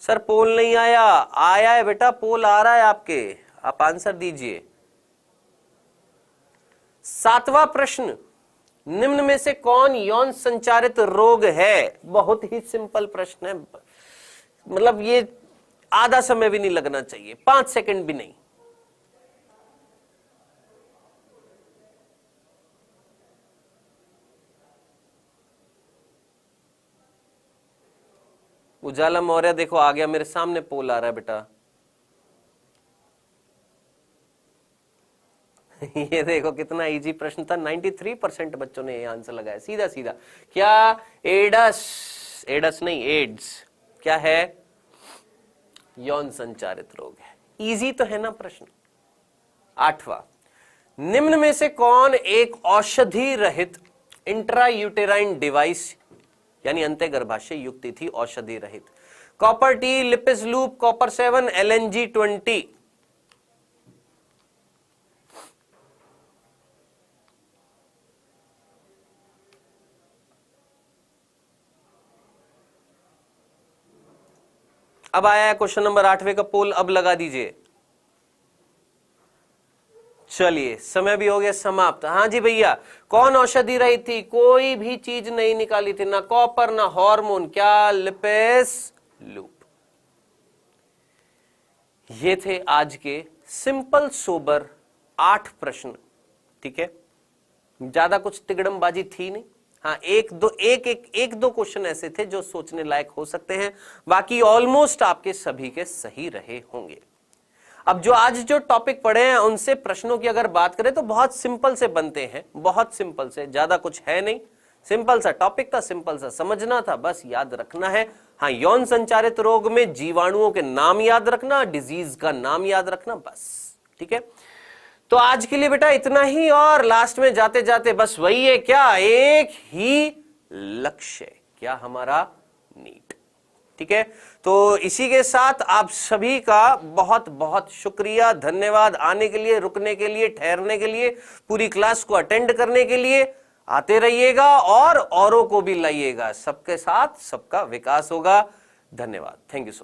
सर पोल नहीं आया, आया है बेटा, पोल आ रहा है आपके, आप आंसर दीजिए। सातवां प्रश्न, निम्न में से कौन यौन संचारित रोग है? बहुत ही सिंपल प्रश्न है, मतलब ये आधा समय भी नहीं लगना चाहिए, 5 सेकंड भी नहीं। उजाला मौर्य देखो आ गया, मेरे सामने पोल आ रहा है बेटा। ये देखो कितना इजी प्रश्न था, 93% बच्चों ने ये आंसर लगाया सीधा सीधा। क्या एडस, एडस नहीं एड्स, क्या है? यौन संचारित रोग है। इजी तो है ना प्रश्न। आठवां, निम्न में से कौन एक औषधि रहित इंट्रायूटेराइन डिवाइस यानी अंतःगर्भाशय युक्ति थी औषधि रहित? Copper T, Lippes loop, copper 7, LNG 20। अब आया है क्वेश्चन नंबर 8वें का पोल, अब लगा दीजिए। चलिए समय भी हो गया समाप्त। हाँ जी भैया, कौन औषधि रही थी? कोई भी चीज नहीं निकाली थी, ना कॉपर ना हार्मोन, क्या? Lippes loop. ये थे आज के सिंपल सोबर 8 प्रश्न। ठीक है, ज्यादा कुछ तिगड़मबाजी थी नहीं। हाँ एक दो क्वेश्चन ऐसे थे जो सोचने लायक हो सकते हैं, बाकी ऑलमोस्ट आपके सभी के सही रहे होंगे। अब जो आज जो टॉपिक पढ़े हैं उनसे प्रश्नों की अगर बात करें तो बहुत सिंपल से बनते हैं, बहुत सिंपल से, ज्यादा कुछ है नहीं। सिंपल सा टॉपिक था, सिंपल सा समझना था, बस याद रखना है। हाँ यौन संचारित रोग में जीवाणुओं के नाम याद रखना, डिजीज का नाम याद रखना, बस। ठीक है, तो आज के लिए बेटा इतना ही, और लास्ट में जाते जाते बस वही है, क्या? एक ही लक्ष्य, क्या? हमारा नीट। ठीक है, तो इसी के साथ आप सभी का बहुत बहुत शुक्रिया, धन्यवाद आने के लिए, रुकने के लिए, ठहरने के लिए, पूरी क्लास को अटेंड करने के लिए। आते रहिएगा और औरों को भी लाइएगा, सबके साथ सबका विकास होगा। धन्यवाद, थैंक यू सो मच।